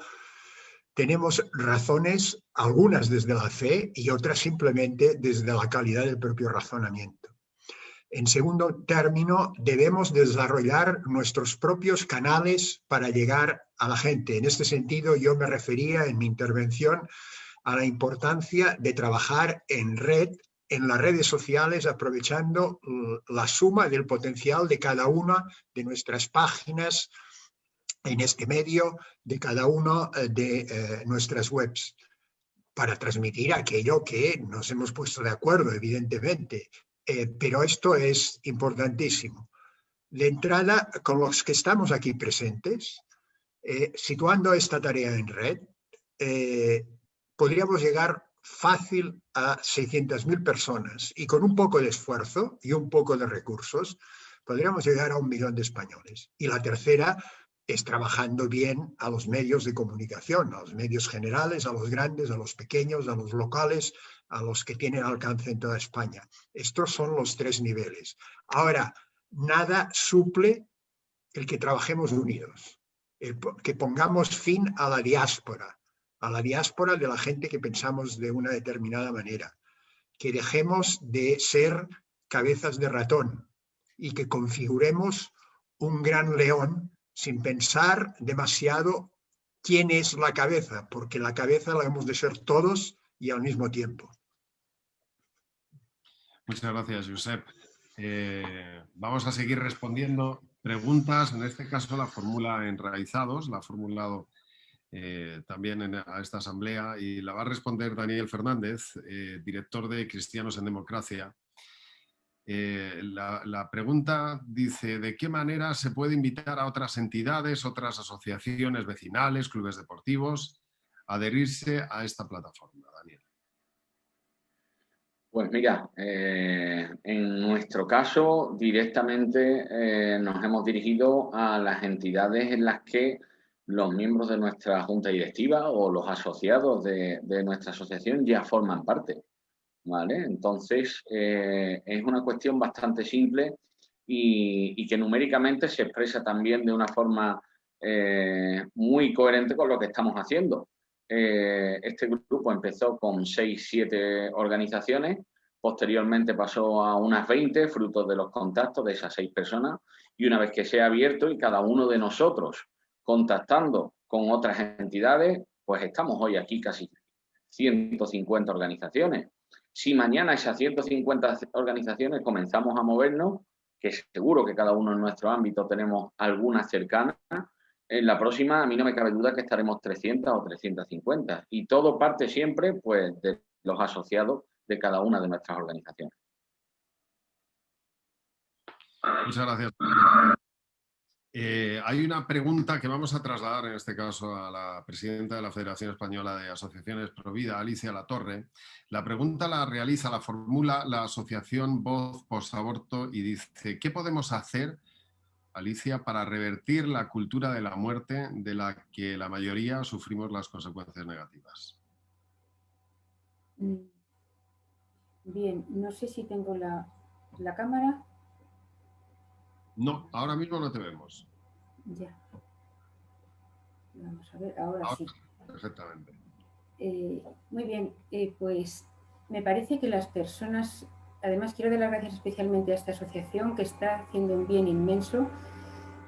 tenemos razones, algunas desde la fe y otras simplemente desde la calidad del propio razonamiento. En segundo término, debemos desarrollar nuestros propios canales para llegar a la gente. En este sentido, yo me refería en mi intervención a la importancia de trabajar en red, en las redes sociales, aprovechando la suma del potencial de cada una de nuestras páginas en este medio, de cada una de nuestras webs, para transmitir aquello que nos hemos puesto de acuerdo, evidentemente. Pero esto es importantísimo. De entrada, con los que estamos aquí presentes, situando esta tarea en red, podríamos llegar fácil a 600.000 personas y con un poco de esfuerzo y un poco de recursos podríamos llegar a 1 millón de españoles. Y la tercera es trabajando bien a los medios de comunicación, a los medios generales, a los grandes, a los pequeños, a los locales, a los que tienen alcance en toda España. Estos son los 3 niveles. Ahora, nada suple el que trabajemos unidos, que pongamos fin a la diáspora de la gente que pensamos de una determinada manera, que dejemos de ser cabezas de ratón y que configuremos un gran león sin pensar demasiado quién es la cabeza, porque la cabeza la hemos de ser todos y al mismo tiempo. Muchas gracias, Josep. Vamos a seguir respondiendo preguntas. En este caso la fórmula Enraizados, la ha formulado también a esta asamblea, y la va a responder Daniel Fernández, director de Cristianos en Democracia. La pregunta dice: ¿de qué manera se puede invitar a otras entidades, otras asociaciones vecinales, clubes deportivos, a adherirse a esta plataforma, Daniel? Pues mira, en nuestro caso directamente nos hemos dirigido a las entidades en las que los miembros de nuestra junta directiva o los asociados de nuestra asociación ya forman parte, ¿vale? Entonces, es una cuestión bastante simple y que numéricamente se expresa también de una forma muy coherente con lo que estamos haciendo. Este grupo empezó con 6-7 organizaciones, posteriormente pasó a unas 20, fruto de los contactos de esas 6 personas, y una vez que se ha abierto y cada uno de nosotros contactando con otras entidades, pues estamos hoy aquí casi 150 organizaciones. Si mañana esas 150 organizaciones comenzamos a movernos, que seguro que cada uno en nuestro ámbito tenemos alguna cercana, en la próxima a mí no me cabe duda que estaremos 300 o 350. Y todo parte siempre pues de los asociados de cada una de nuestras organizaciones. Muchas gracias. Hay una pregunta que vamos a trasladar en este caso a la presidenta de la Federación Española de Asociaciones Provida, Alicia Latorre. La pregunta la formula la asociación Voz Posaborto y dice: ¿qué podemos hacer, Alicia, para revertir la cultura de la muerte de la que la mayoría sufrimos las consecuencias negativas? Bien, no sé si tengo la cámara. No, ahora mismo no te vemos. Ya. Vamos a ver, ahora sí. Perfectamente. Muy bien, pues me parece que las personas, además quiero dar las gracias especialmente a esta asociación que está haciendo un bien inmenso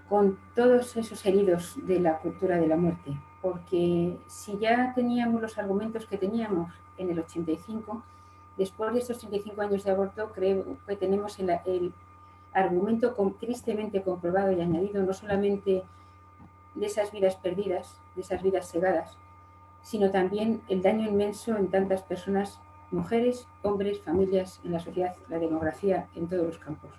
con todos esos heridos de la cultura de la muerte, porque si ya teníamos los argumentos que teníamos en el 85, después de estos 35 años de aborto, creo que tenemos el argumento tristemente comprobado y añadido no solamente de esas vidas perdidas, de esas vidas cegadas, sino también el daño inmenso en tantas personas, mujeres, hombres, familias, en la sociedad, la demografía, en todos los campos.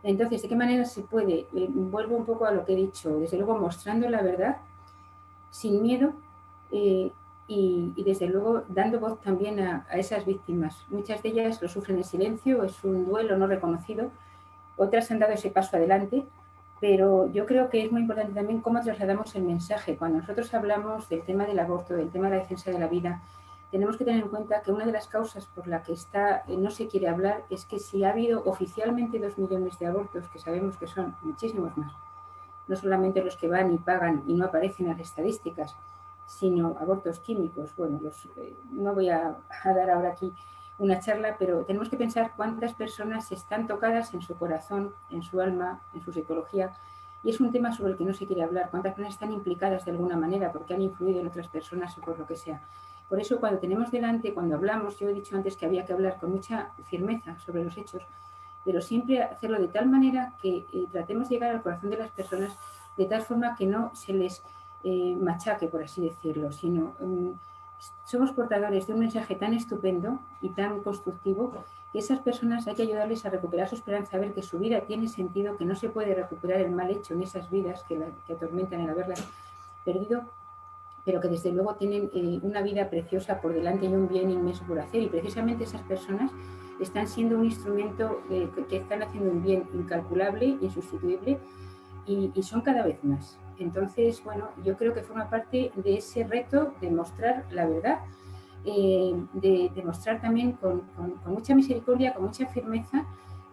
Entonces, ¿de qué manera se puede? Vuelvo un poco a lo que he dicho, desde luego mostrando la verdad, sin miedo, y desde luego dando voz también a esas víctimas. Muchas de ellas lo sufren en silencio, es un duelo no reconocido, otras han dado ese paso adelante, pero yo creo que es muy importante también cómo trasladamos el mensaje. Cuando nosotros hablamos del tema del aborto, del tema de la defensa de la vida, tenemos que tener en cuenta que una de las causas por la que no se quiere hablar es que si ha habido oficialmente 2 millones de abortos, que sabemos que son muchísimos más, no solamente los que van y pagan y no aparecen en las estadísticas, sino abortos químicos. Bueno, no voy a dar ahora aquí una charla, pero tenemos que pensar cuántas personas están tocadas en su corazón, en su alma, en su psicología, y es un tema sobre el que no se quiere hablar, cuántas personas están implicadas de alguna manera porque han influido en otras personas o por lo que sea. Por eso cuando tenemos delante, cuando hablamos, yo he dicho antes que había que hablar con mucha firmeza sobre los hechos, pero siempre hacerlo de tal manera que tratemos de llegar al corazón de las personas de tal forma que no se les machaque, por así decirlo, sino somos portadores de un mensaje tan estupendo y tan constructivo que esas personas hay que ayudarles a recuperar su esperanza, a ver que su vida tiene sentido, que no se puede recuperar el mal hecho en esas vidas que atormentan el haberlas perdido, pero que desde luego tienen una vida preciosa por delante y un bien inmenso por hacer, y precisamente esas personas están siendo un instrumento que están haciendo un bien incalculable, insustituible, y son cada vez más. Entonces, bueno, yo creo que forma parte de ese reto de mostrar la verdad, de mostrar también con mucha misericordia, con mucha firmeza,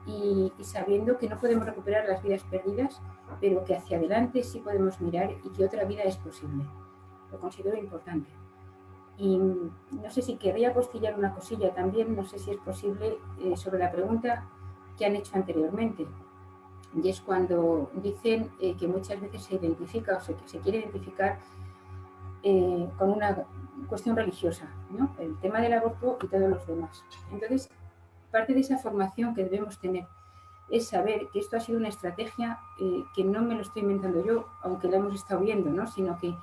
y sabiendo que no podemos recuperar las vidas perdidas, pero que hacia adelante sí podemos mirar y que otra vida es posible. Lo considero importante. Y no sé si querría apostillar una cosilla también, no sé si es posible, sobre la pregunta que han hecho anteriormente. Y es cuando dicen que muchas veces se identifica o se quiere identificar con una cuestión religiosa, ¿no? El tema del aborto y todos los demás. Entonces, parte de esa formación que debemos tener es saber que esto ha sido una estrategia que no me lo estoy inventando yo, aunque la hemos estado viendo, ¿no? Sino que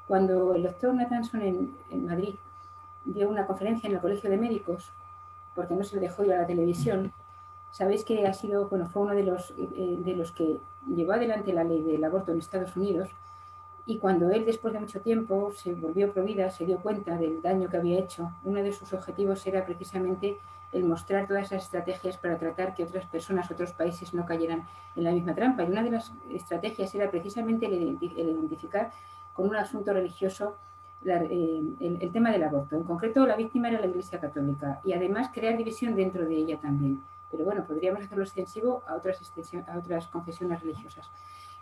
Cuando el doctor Nathanson en Madrid dio una conferencia en el Colegio de Médicos, porque no se lo dejó ir a la televisión, sabéis que ha sido, bueno, fue uno de los que llevó adelante la ley del aborto en Estados Unidos, y cuando él, después de mucho tiempo, se volvió pro vida, se dio cuenta del daño que había hecho, uno de sus objetivos era precisamente el mostrar todas esas estrategias para tratar que otras personas, otros países no cayeran en la misma trampa. Y una de las estrategias era precisamente el identificar con un asunto religioso el tema del aborto. En concreto, la víctima era la Iglesia Católica y además crear división dentro de ella también. Pero bueno, podríamos hacerlo extensivo a otras confesiones religiosas.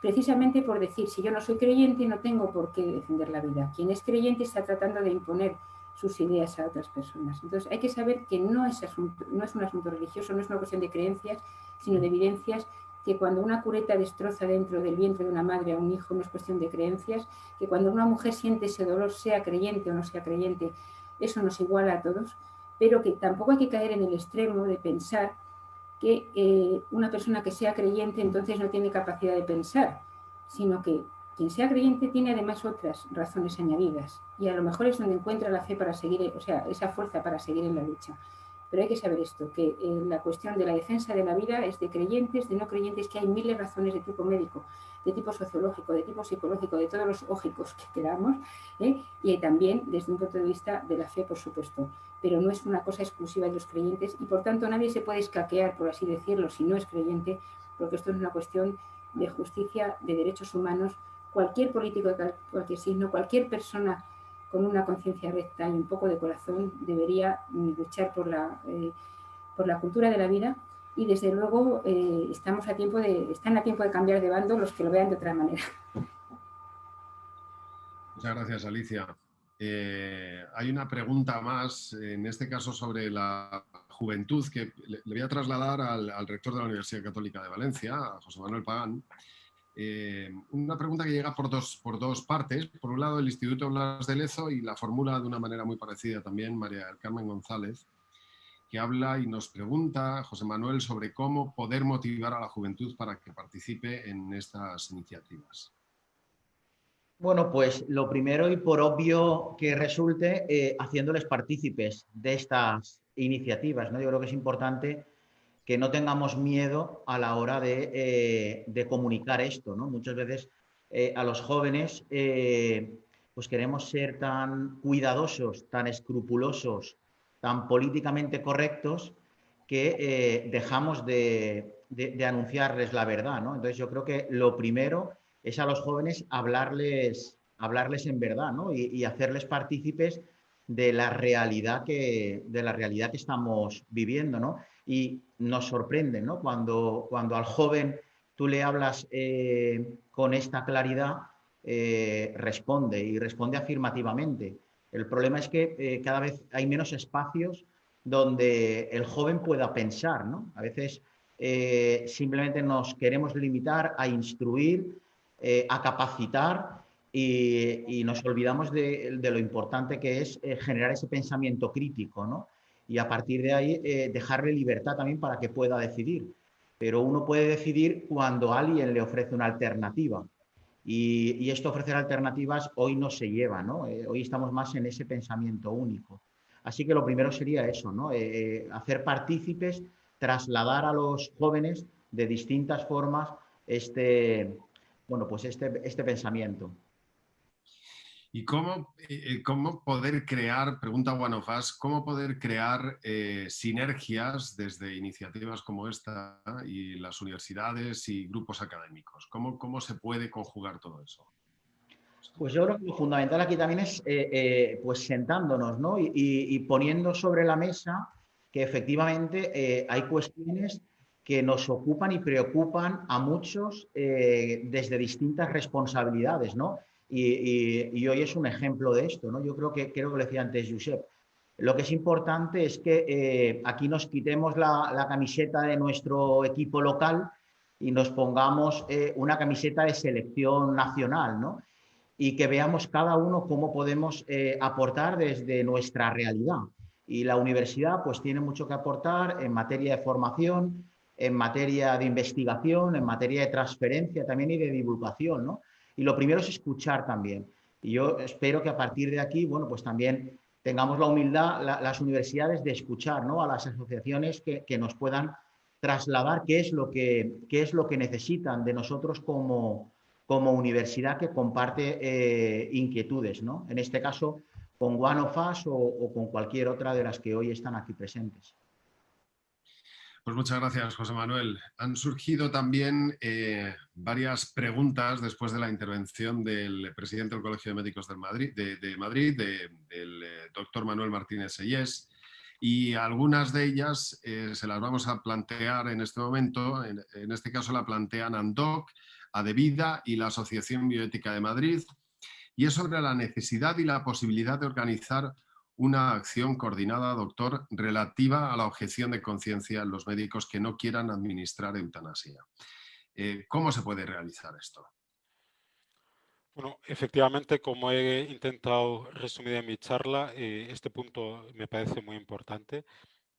Precisamente por decir, si yo no soy creyente, no tengo por qué defender la vida. Quien es creyente está tratando de imponer sus ideas a otras personas. Entonces hay que saber que no es un asunto religioso, no es una cuestión de creencias, sino de evidencias, que cuando una cureta destroza dentro del vientre de una madre a un hijo no es cuestión de creencias, que cuando una mujer siente ese dolor, sea creyente o no sea creyente, eso nos iguala a todos, pero que tampoco hay que caer en el extremo de pensar que una persona que sea creyente entonces no tiene capacidad de pensar, sino que quien sea creyente tiene además otras razones añadidas y a lo mejor es donde encuentra la fe para seguir, o sea, esa fuerza para seguir en la lucha. Pero hay que saber esto, que la cuestión de la defensa de la vida es de creyentes, de no creyentes, que hay miles de razones de tipo médico, de tipo sociológico, de tipo psicológico, de todos los ógicos que queramos, y también desde un punto de vista de la fe, por supuesto. Pero no es una cosa exclusiva de los creyentes y por tanto nadie se puede escaquear, por así decirlo, si no es creyente, porque esto es una cuestión de justicia, de derechos humanos. Cualquier político de cualquier signo, cualquier persona con una conciencia recta y un poco de corazón debería luchar por la cultura de la vida y desde luego están a tiempo de cambiar de bando los que lo vean de otra manera. Muchas gracias, Alicia. Hay una pregunta más, en este caso sobre la juventud, que le voy a trasladar al rector de la Universidad Católica de Valencia, a José Manuel Pagán. Una pregunta que llega por dos partes. Por un lado, el Instituto Blas de Lezo, y la formula de una manera muy parecida también María del Carmen González, que habla y nos pregunta, José Manuel, sobre cómo poder motivar a la juventud para que participe en estas iniciativas. Bueno, pues lo primero y por obvio que resulte, haciéndoles partícipes de estas iniciativas, ¿no? Yo creo que es importante que no tengamos miedo a la hora de comunicar esto, ¿no? Muchas veces a los jóvenes pues queremos ser tan cuidadosos, tan escrupulosos, tan políticamente correctos que dejamos de anunciarles la verdad, ¿no? Entonces yo creo que lo primero es a los jóvenes hablarles en verdad, ¿no? Y hacerles partícipes de la realidad que estamos viviendo, ¿no? Y nos sorprende, ¿no? Cuando al joven tú le hablas con esta claridad, responde y responde afirmativamente. El problema es que cada vez hay menos espacios donde el joven pueda pensar, ¿no? A veces simplemente nos queremos limitar a instruir, a capacitar y nos olvidamos de lo importante que es generar ese pensamiento crítico, ¿no? Y a partir de ahí dejarle libertad también para que pueda decidir. Pero uno puede decidir cuando alguien le ofrece una alternativa. Y esto ofrecer alternativas hoy no se lleva, ¿no? Hoy estamos más en ese pensamiento único. Así que lo primero sería eso, ¿no? Hacer partícipes, trasladar a los jóvenes de distintas formas este pensamiento. ¿Y cómo poder crear, pregunta One of Us, cómo poder crear sinergias desde iniciativas como esta y las universidades y grupos académicos? ¿Cómo se puede conjugar todo eso? Pues yo creo que lo fundamental aquí también es pues sentándonos, ¿no? y poniendo sobre la mesa que efectivamente hay cuestiones que nos ocupan y preocupan a muchos desde distintas responsabilidades, ¿no? Y hoy es un ejemplo de esto, ¿no? Yo creo que lo decía antes Josep. Lo que es importante es que aquí nos quitemos la camiseta de nuestro equipo local y nos pongamos una camiseta de selección nacional, ¿no? Y que veamos cada uno cómo podemos aportar desde nuestra realidad. Y la universidad pues tiene mucho que aportar en materia de formación, en materia de investigación, en materia de transferencia también y de divulgación, ¿no? Y lo primero es escuchar también. Y yo espero que a partir de aquí, bueno, pues también tengamos la humildad, las universidades, de escuchar, ¿no?, a las asociaciones que nos puedan trasladar qué es lo que necesitan de nosotros como universidad que comparte inquietudes, ¿no? En este caso, con One of Us o con cualquier otra de las que hoy están aquí presentes. Pues muchas gracias, José Manuel. Han surgido también varias preguntas después de la intervención del presidente del Colegio de Médicos de Madrid, del doctor Manuel Martínez Sellés, y algunas de ellas se las vamos a plantear en este momento. En este caso la plantean ANDOC, ADEVIDA y la Asociación Bioética de Madrid, y es sobre la necesidad y la posibilidad de organizar una acción coordinada, doctor, relativa a la objeción de conciencia en los médicos que no quieran administrar eutanasia. ¿Cómo se puede realizar esto? Bueno, efectivamente, como he intentado resumir en mi charla, este punto me parece muy importante.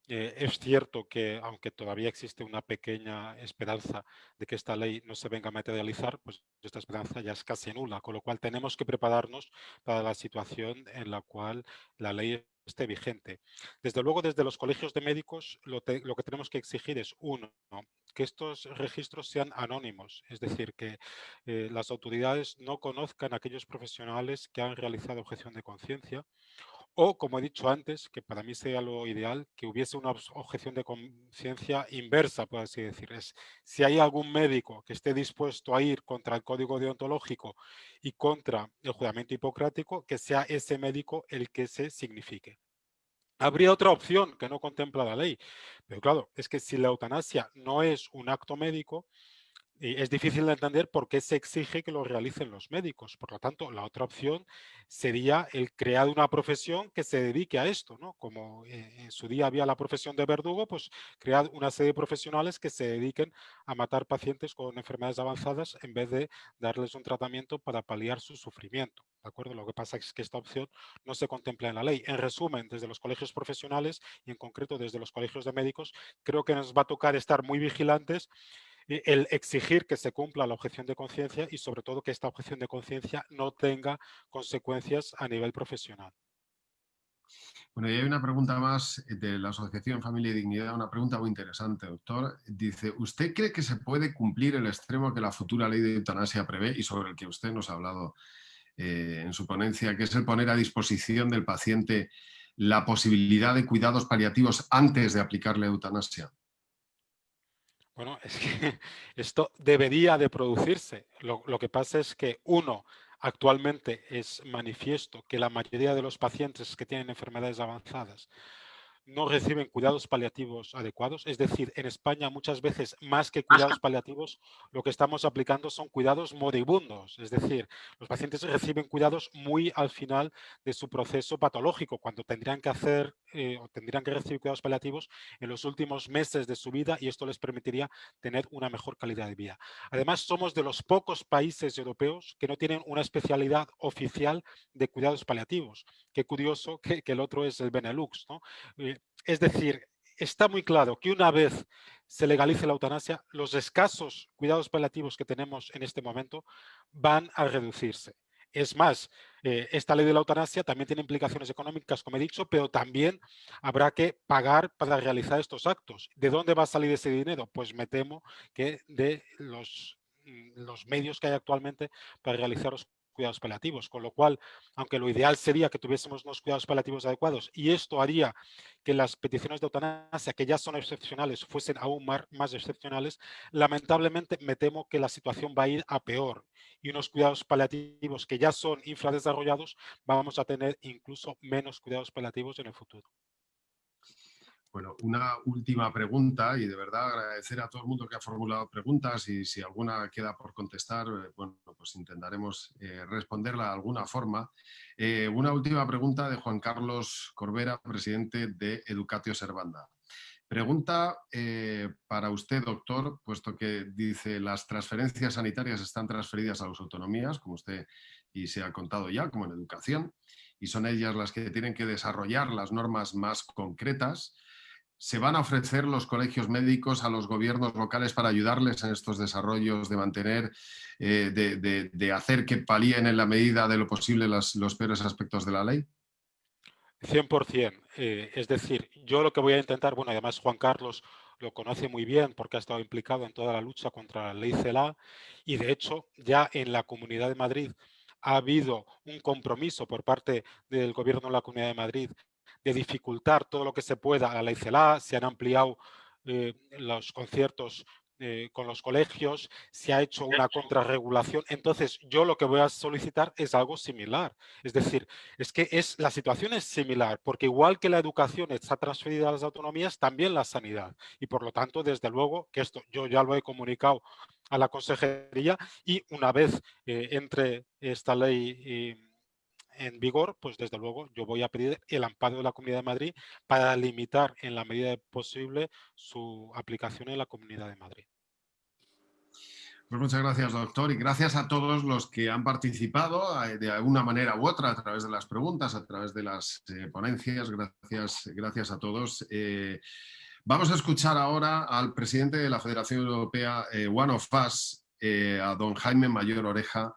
Es cierto que, aunque todavía existe una pequeña esperanza de que esta ley no se venga a materializar, pues esta esperanza ya es casi nula, con lo cual tenemos que prepararnos para la situación en la cual la ley esté vigente. Desde luego, desde los colegios de médicos, lo que tenemos que exigir es, uno, que estos registros sean anónimos, es decir, que las autoridades no conozcan a aquellos profesionales que han realizado objeción de conciencia. O, como he dicho antes, que para mí sería lo ideal, que hubiese una objeción de conciencia inversa, por así decir. Es, si hay algún médico que esté dispuesto a ir contra el código deontológico y contra el juramento hipocrático, que sea ese médico el que se signifique. Habría otra opción que no contempla la ley, pero claro, es que si la eutanasia no es un acto médico, es difícil de entender por qué se exige que lo realicen los médicos. Por lo tanto, la otra opción sería el crear una profesión que se dedique a esto, ¿no? Como en su día había la profesión de verdugo, pues crear una serie de profesionales que se dediquen a matar pacientes con enfermedades avanzadas en vez de darles un tratamiento para paliar su sufrimiento. ¿De acuerdo? Lo que pasa es que esta opción no se contempla en la ley. En resumen, desde los colegios profesionales y en concreto desde los colegios de médicos, creo que nos va a tocar estar muy vigilantes, el exigir que se cumpla la objeción de conciencia y sobre todo que esta objeción de conciencia no tenga consecuencias a nivel profesional. Bueno, y hay una pregunta más de la Asociación Familia y Dignidad, una pregunta muy interesante, doctor. Dice, ¿usted cree que se puede cumplir el extremo que la futura ley de eutanasia prevé y sobre el que usted nos ha hablado en su ponencia, que es el poner a disposición del paciente la posibilidad de cuidados paliativos antes de aplicarle eutanasia? Bueno, es que esto debería de producirse. Lo que pasa es que, uno, actualmente es manifiesto que la mayoría de los pacientes que tienen enfermedades avanzadas no reciben cuidados paliativos adecuados. Es decir, en España muchas veces más que cuidados paliativos, lo que estamos aplicando son cuidados moribundos. Es decir, los pacientes reciben cuidados muy al final de su proceso patológico, cuando tendrían que hacer o tendrían que recibir cuidados paliativos en los últimos meses de su vida y esto les permitiría tener una mejor calidad de vida. Además, somos de los pocos países europeos que no tienen una especialidad oficial de cuidados paliativos. Qué curioso que el otro es el Benelux, ¿no? Es decir, está muy claro que una vez se legalice la eutanasia, los escasos cuidados paliativos que tenemos en este momento van a reducirse. Es más, esta ley de la eutanasia también tiene implicaciones económicas, como he dicho, pero también habrá que pagar para realizar estos actos. ¿De dónde va a salir ese dinero? Pues me temo que de los medios que hay actualmente para realizar los cuidados paliativos, con lo cual, aunque lo ideal sería que tuviésemos unos cuidados paliativos adecuados y esto haría que las peticiones de eutanasia, que ya son excepcionales, fuesen aún más excepcionales, lamentablemente me temo que la situación va a ir a peor y unos cuidados paliativos que ya son infradesarrollados, vamos a tener incluso menos cuidados paliativos en el futuro. Bueno, una última pregunta y de verdad agradecer a todo el mundo que ha formulado preguntas y si alguna queda por contestar, bueno, pues intentaremos responderla de alguna forma. Una última pregunta de Juan Carlos Corbera, presidente de Educatio Servanda. Pregunta para usted, doctor, puesto que dice las transferencias sanitarias están transferidas a las autonomías, como usted y se ha contado ya, como en educación, y son ellas las que tienen que desarrollar las normas más concretas. ¿Se van a ofrecer los colegios médicos a los gobiernos locales para ayudarles en estos desarrollos, de mantener, de hacer que palíen en la medida de lo posible los peores aspectos de la ley? 100%. Es decir, yo lo que voy a intentar, bueno, además Juan Carlos lo conoce muy bien porque ha estado implicado en toda la lucha contra la ley CELA y de hecho ya en la Comunidad de Madrid ha habido un compromiso por parte del Gobierno de la Comunidad de Madrid de dificultar todo lo que se pueda a la ley CELA. Se han ampliado los conciertos con los colegios, se ha hecho una contrarregulación. Entonces, yo lo que voy a solicitar es algo similar. Es decir, es que la situación es similar, porque igual que la educación está transferida a las autonomías, también la sanidad. Y por lo tanto, desde luego, que esto yo ya lo he comunicado a la consejería y una vez entre esta ley en vigor, pues desde luego yo voy a pedir el amparo de la Comunidad de Madrid para limitar en la medida posible su aplicación en la Comunidad de Madrid. Pues muchas gracias, doctor, y gracias a todos los que han participado de alguna manera u otra a través de las preguntas, a través de las ponencias. Gracias a todos. Vamos a escuchar ahora al presidente de la Federación Europea One of Us, a don Jaime Mayor Oreja,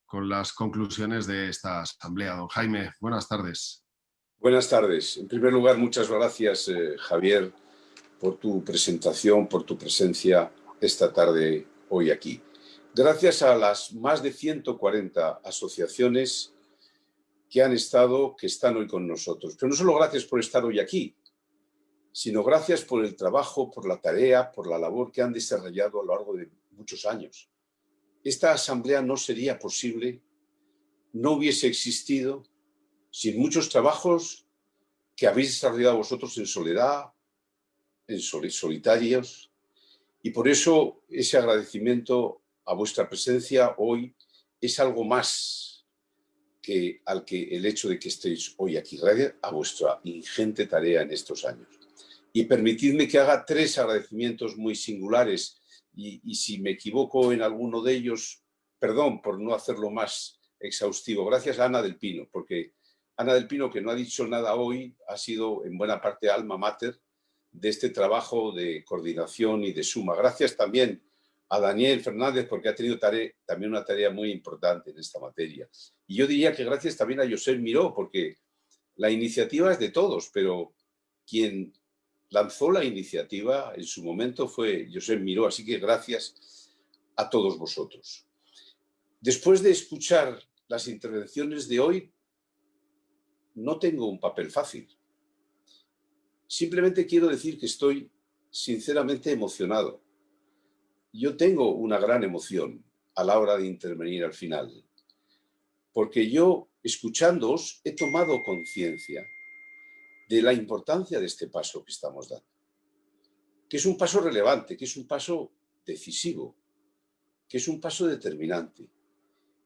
con las conclusiones de esta asamblea. Don Jaime, buenas tardes. Buenas tardes. En primer lugar, muchas gracias, Javier, por tu presentación, por tu presencia esta tarde hoy aquí. Gracias a las más de 140 asociaciones que están hoy con nosotros. Pero no solo gracias por estar hoy aquí, sino gracias por el trabajo, por la tarea, por la labor que han desarrollado a lo largo de muchos años. Esta asamblea no sería posible, no hubiese existido sin muchos trabajos que habéis desarrollado vosotros en soledad, en solitarios, y por eso ese agradecimiento a vuestra presencia hoy es algo más que el hecho de que estéis hoy aquí, gracias a vuestra ingente tarea en estos años. Y permitidme que haga 3 agradecimientos muy singulares. Y si me equivoco en alguno de ellos, perdón por no hacerlo más exhaustivo. Gracias a Ana del Pino, porque Ana del Pino, que no ha dicho nada hoy, ha sido en buena parte alma mater de este trabajo de coordinación y de suma. Gracias también a Daniel Fernández, porque ha tenido también una tarea muy importante en esta materia. Y yo diría que gracias también a Josep Miró, porque la iniciativa es de todos, pero quien lanzó la iniciativa en su momento fue Josep Miró, así que gracias a todos vosotros. Después de escuchar las intervenciones de hoy, no tengo un papel fácil. Simplemente quiero decir que estoy sinceramente emocionado. Yo tengo una gran emoción a la hora de intervenir al final, porque yo, escuchándoos, he tomado conciencia de la importancia de este paso que estamos dando, que es un paso relevante, que es un paso decisivo, que es un paso determinante.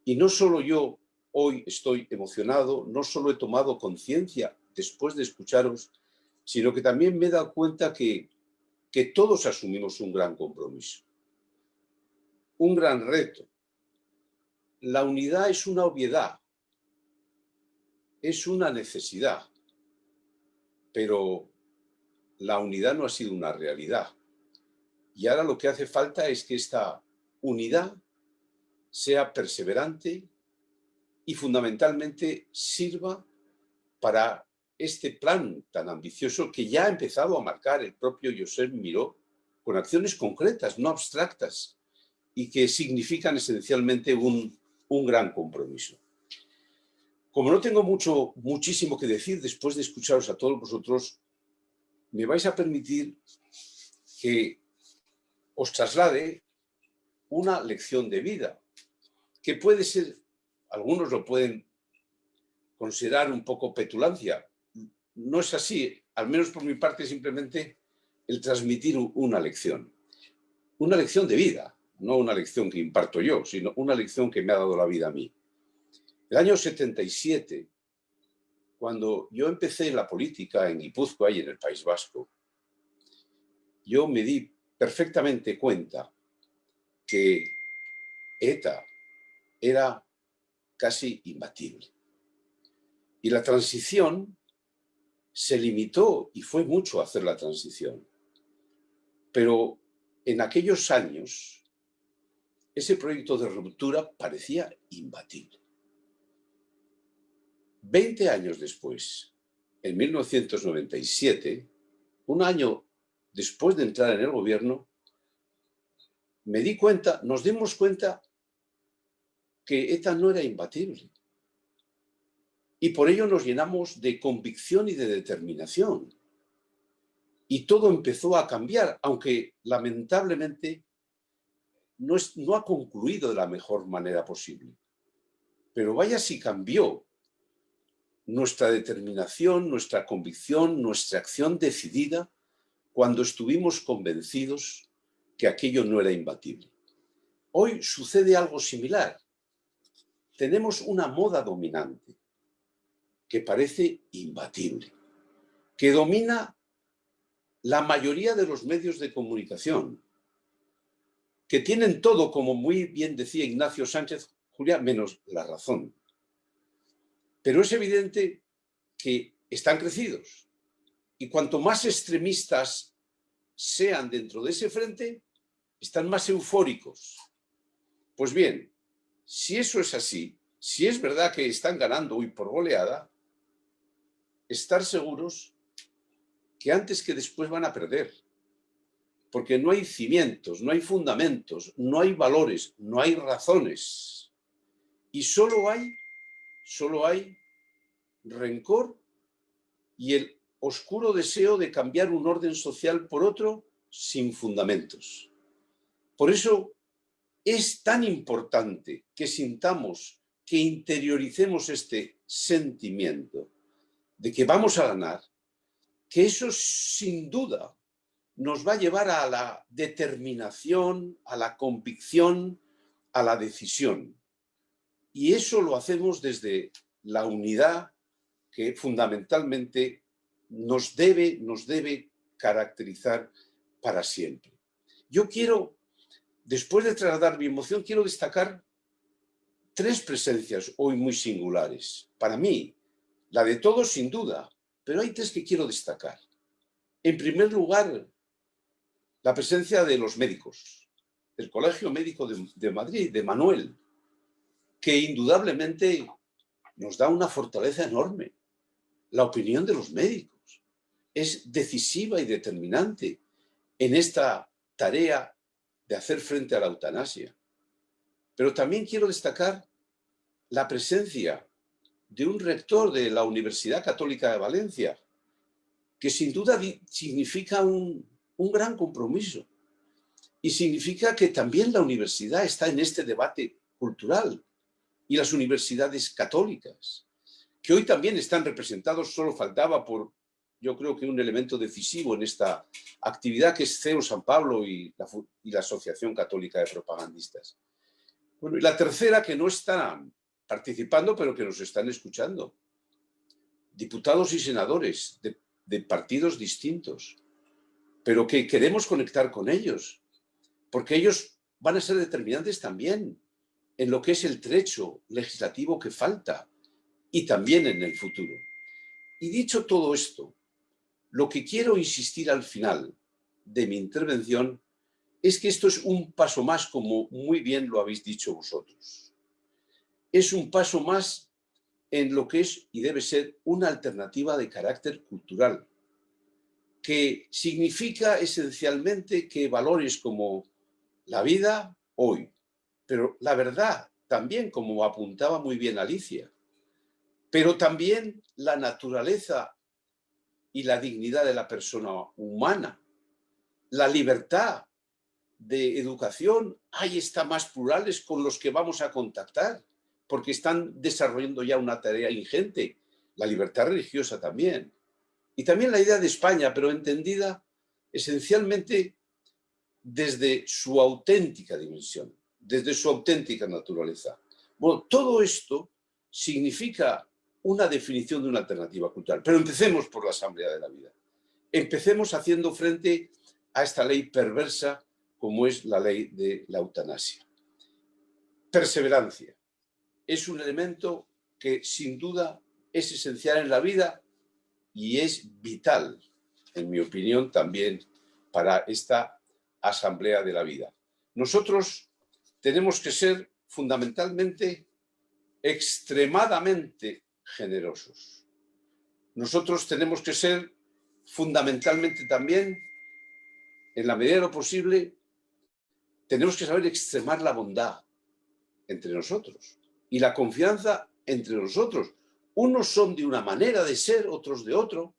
Y no solo yo hoy estoy emocionado, no solo he tomado conciencia después de escucharos, sino que también me he dado cuenta que todos asumimos un gran compromiso, un gran reto. La unidad es una obviedad, es una necesidad, pero la unidad no ha sido una realidad. Y ahora lo que hace falta es que esta unidad sea perseverante y fundamentalmente sirva para este plan tan ambicioso que ya ha empezado a marcar el propio Josep Miró con acciones concretas, no abstractas, y que significan esencialmente un gran compromiso. Como no tengo muchísimo que decir después de escucharos a todos vosotros, me vais a permitir que os traslade una lección de vida, que puede ser, algunos lo pueden considerar un poco petulancia. No es así, al menos por mi parte, simplemente el transmitir una lección de vida, no una lección que imparto yo, sino una lección que me ha dado la vida a mí. El año 77, cuando yo empecé la política en Guipúzcoa y en el País Vasco, yo me di perfectamente cuenta que ETA era casi imbatible. Y la transición se limitó y fue mucho hacer la transición. Pero en aquellos años, ese proyecto de ruptura parecía imbatible. 20 años después, en 1997, un año después de entrar en el gobierno, nos dimos cuenta que ETA no era imbatible. Y por ello nos llenamos de convicción y de determinación. Y todo empezó a cambiar, aunque lamentablemente no ha concluido de la mejor manera posible. Pero vaya si cambió nuestra determinación, nuestra convicción, nuestra acción decidida cuando estuvimos convencidos que aquello no era imbatible. Hoy sucede algo similar. Tenemos una moda dominante que parece imbatible, que domina la mayoría de los medios de comunicación, que tienen todo, como muy bien decía Ignacio Sánchez Juliá, menos la razón. Pero es evidente que están crecidos y cuanto más extremistas sean dentro de ese frente, están más eufóricos. Pues bien, si eso es así, si es verdad que están ganando hoy por goleada, estar seguros que antes que después van a perder, porque no hay cimientos, no hay fundamentos, no hay valores, no hay razones, y solo hay rencor y el oscuro deseo de cambiar un orden social por otro sin fundamentos. Por eso es tan importante que sintamos, que interioricemos este sentimiento de que vamos a ganar, que eso sin duda nos va a llevar a la determinación, a la convicción, a la decisión. Y eso lo hacemos desde la unidad que fundamentalmente nos debe caracterizar para siempre. Yo quiero, después de trasladar mi emoción, quiero destacar 3 presencias hoy muy singulares. Para mí, la de todos sin duda, pero hay 3 que quiero destacar. En primer lugar, la presencia de los médicos, del Colegio Médico de Madrid, de Manuel, que indudablemente nos da una fortaleza enorme. La opinión de los médicos es decisiva y determinante en esta tarea de hacer frente a la eutanasia. Pero también quiero destacar la presencia de un rector de la Universidad Católica de Valencia, que sin duda significa un gran compromiso y significa que también la universidad está en este debate cultural y las universidades católicas, que hoy también están representados, solo faltaba yo creo que un elemento decisivo en esta actividad que es CEU San Pablo y la Asociación Católica de Propagandistas. Bueno, y la tercera, que no están participando, pero que nos están escuchando. Diputados y senadores de partidos distintos, pero que queremos conectar con ellos, porque ellos van a ser determinantes también en lo que es el trecho legislativo que falta y también en el futuro. Y dicho todo esto, lo que quiero insistir al final de mi intervención es que esto es un paso más, como muy bien lo habéis dicho vosotros. Es un paso más en lo que es y debe ser una alternativa de carácter cultural, que significa esencialmente que valores como la vida hoy, pero la verdad también, como apuntaba muy bien Alicia, pero también la naturaleza y la dignidad de la persona humana, la libertad de educación, ahí está más plurales con los que vamos a contactar, porque están desarrollando ya una tarea ingente, la libertad religiosa también. Y también la idea de España, pero entendida esencialmente desde su auténtica dimensión, desde su auténtica naturaleza. Bueno, todo esto significa una definición de una alternativa cultural. Pero empecemos por la Asamblea de la Vida. Empecemos haciendo frente a esta ley perversa como es la ley de la eutanasia. Perseverancia es un elemento que sin duda es esencial en la vida y es vital, en mi opinión, también para esta asamblea de la vida. Nosotros tenemos que ser fundamentalmente extremadamente generosos. Nosotros tenemos que ser fundamentalmente también, en la medida de lo posible, tenemos que saber extremar la bondad entre nosotros y la confianza entre nosotros. Unos son de una manera de ser, otros de otro.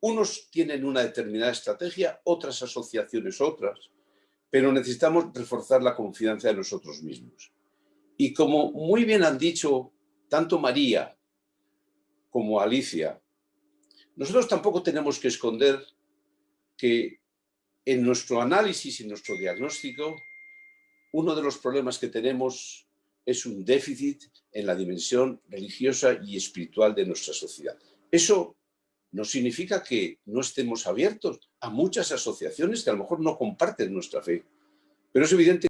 Unos tienen una determinada estrategia, otras asociaciones otras, pero necesitamos reforzar la confianza de nosotros mismos. Y como muy bien han dicho tanto María como Alicia, nosotros tampoco tenemos que esconder que en nuestro análisis y nuestro diagnóstico, uno de los problemas que tenemos es un déficit en la dimensión religiosa y espiritual de nuestra sociedad. Eso no significa que no estemos abiertos a muchas asociaciones que a lo mejor no comparten nuestra fe, pero es evidente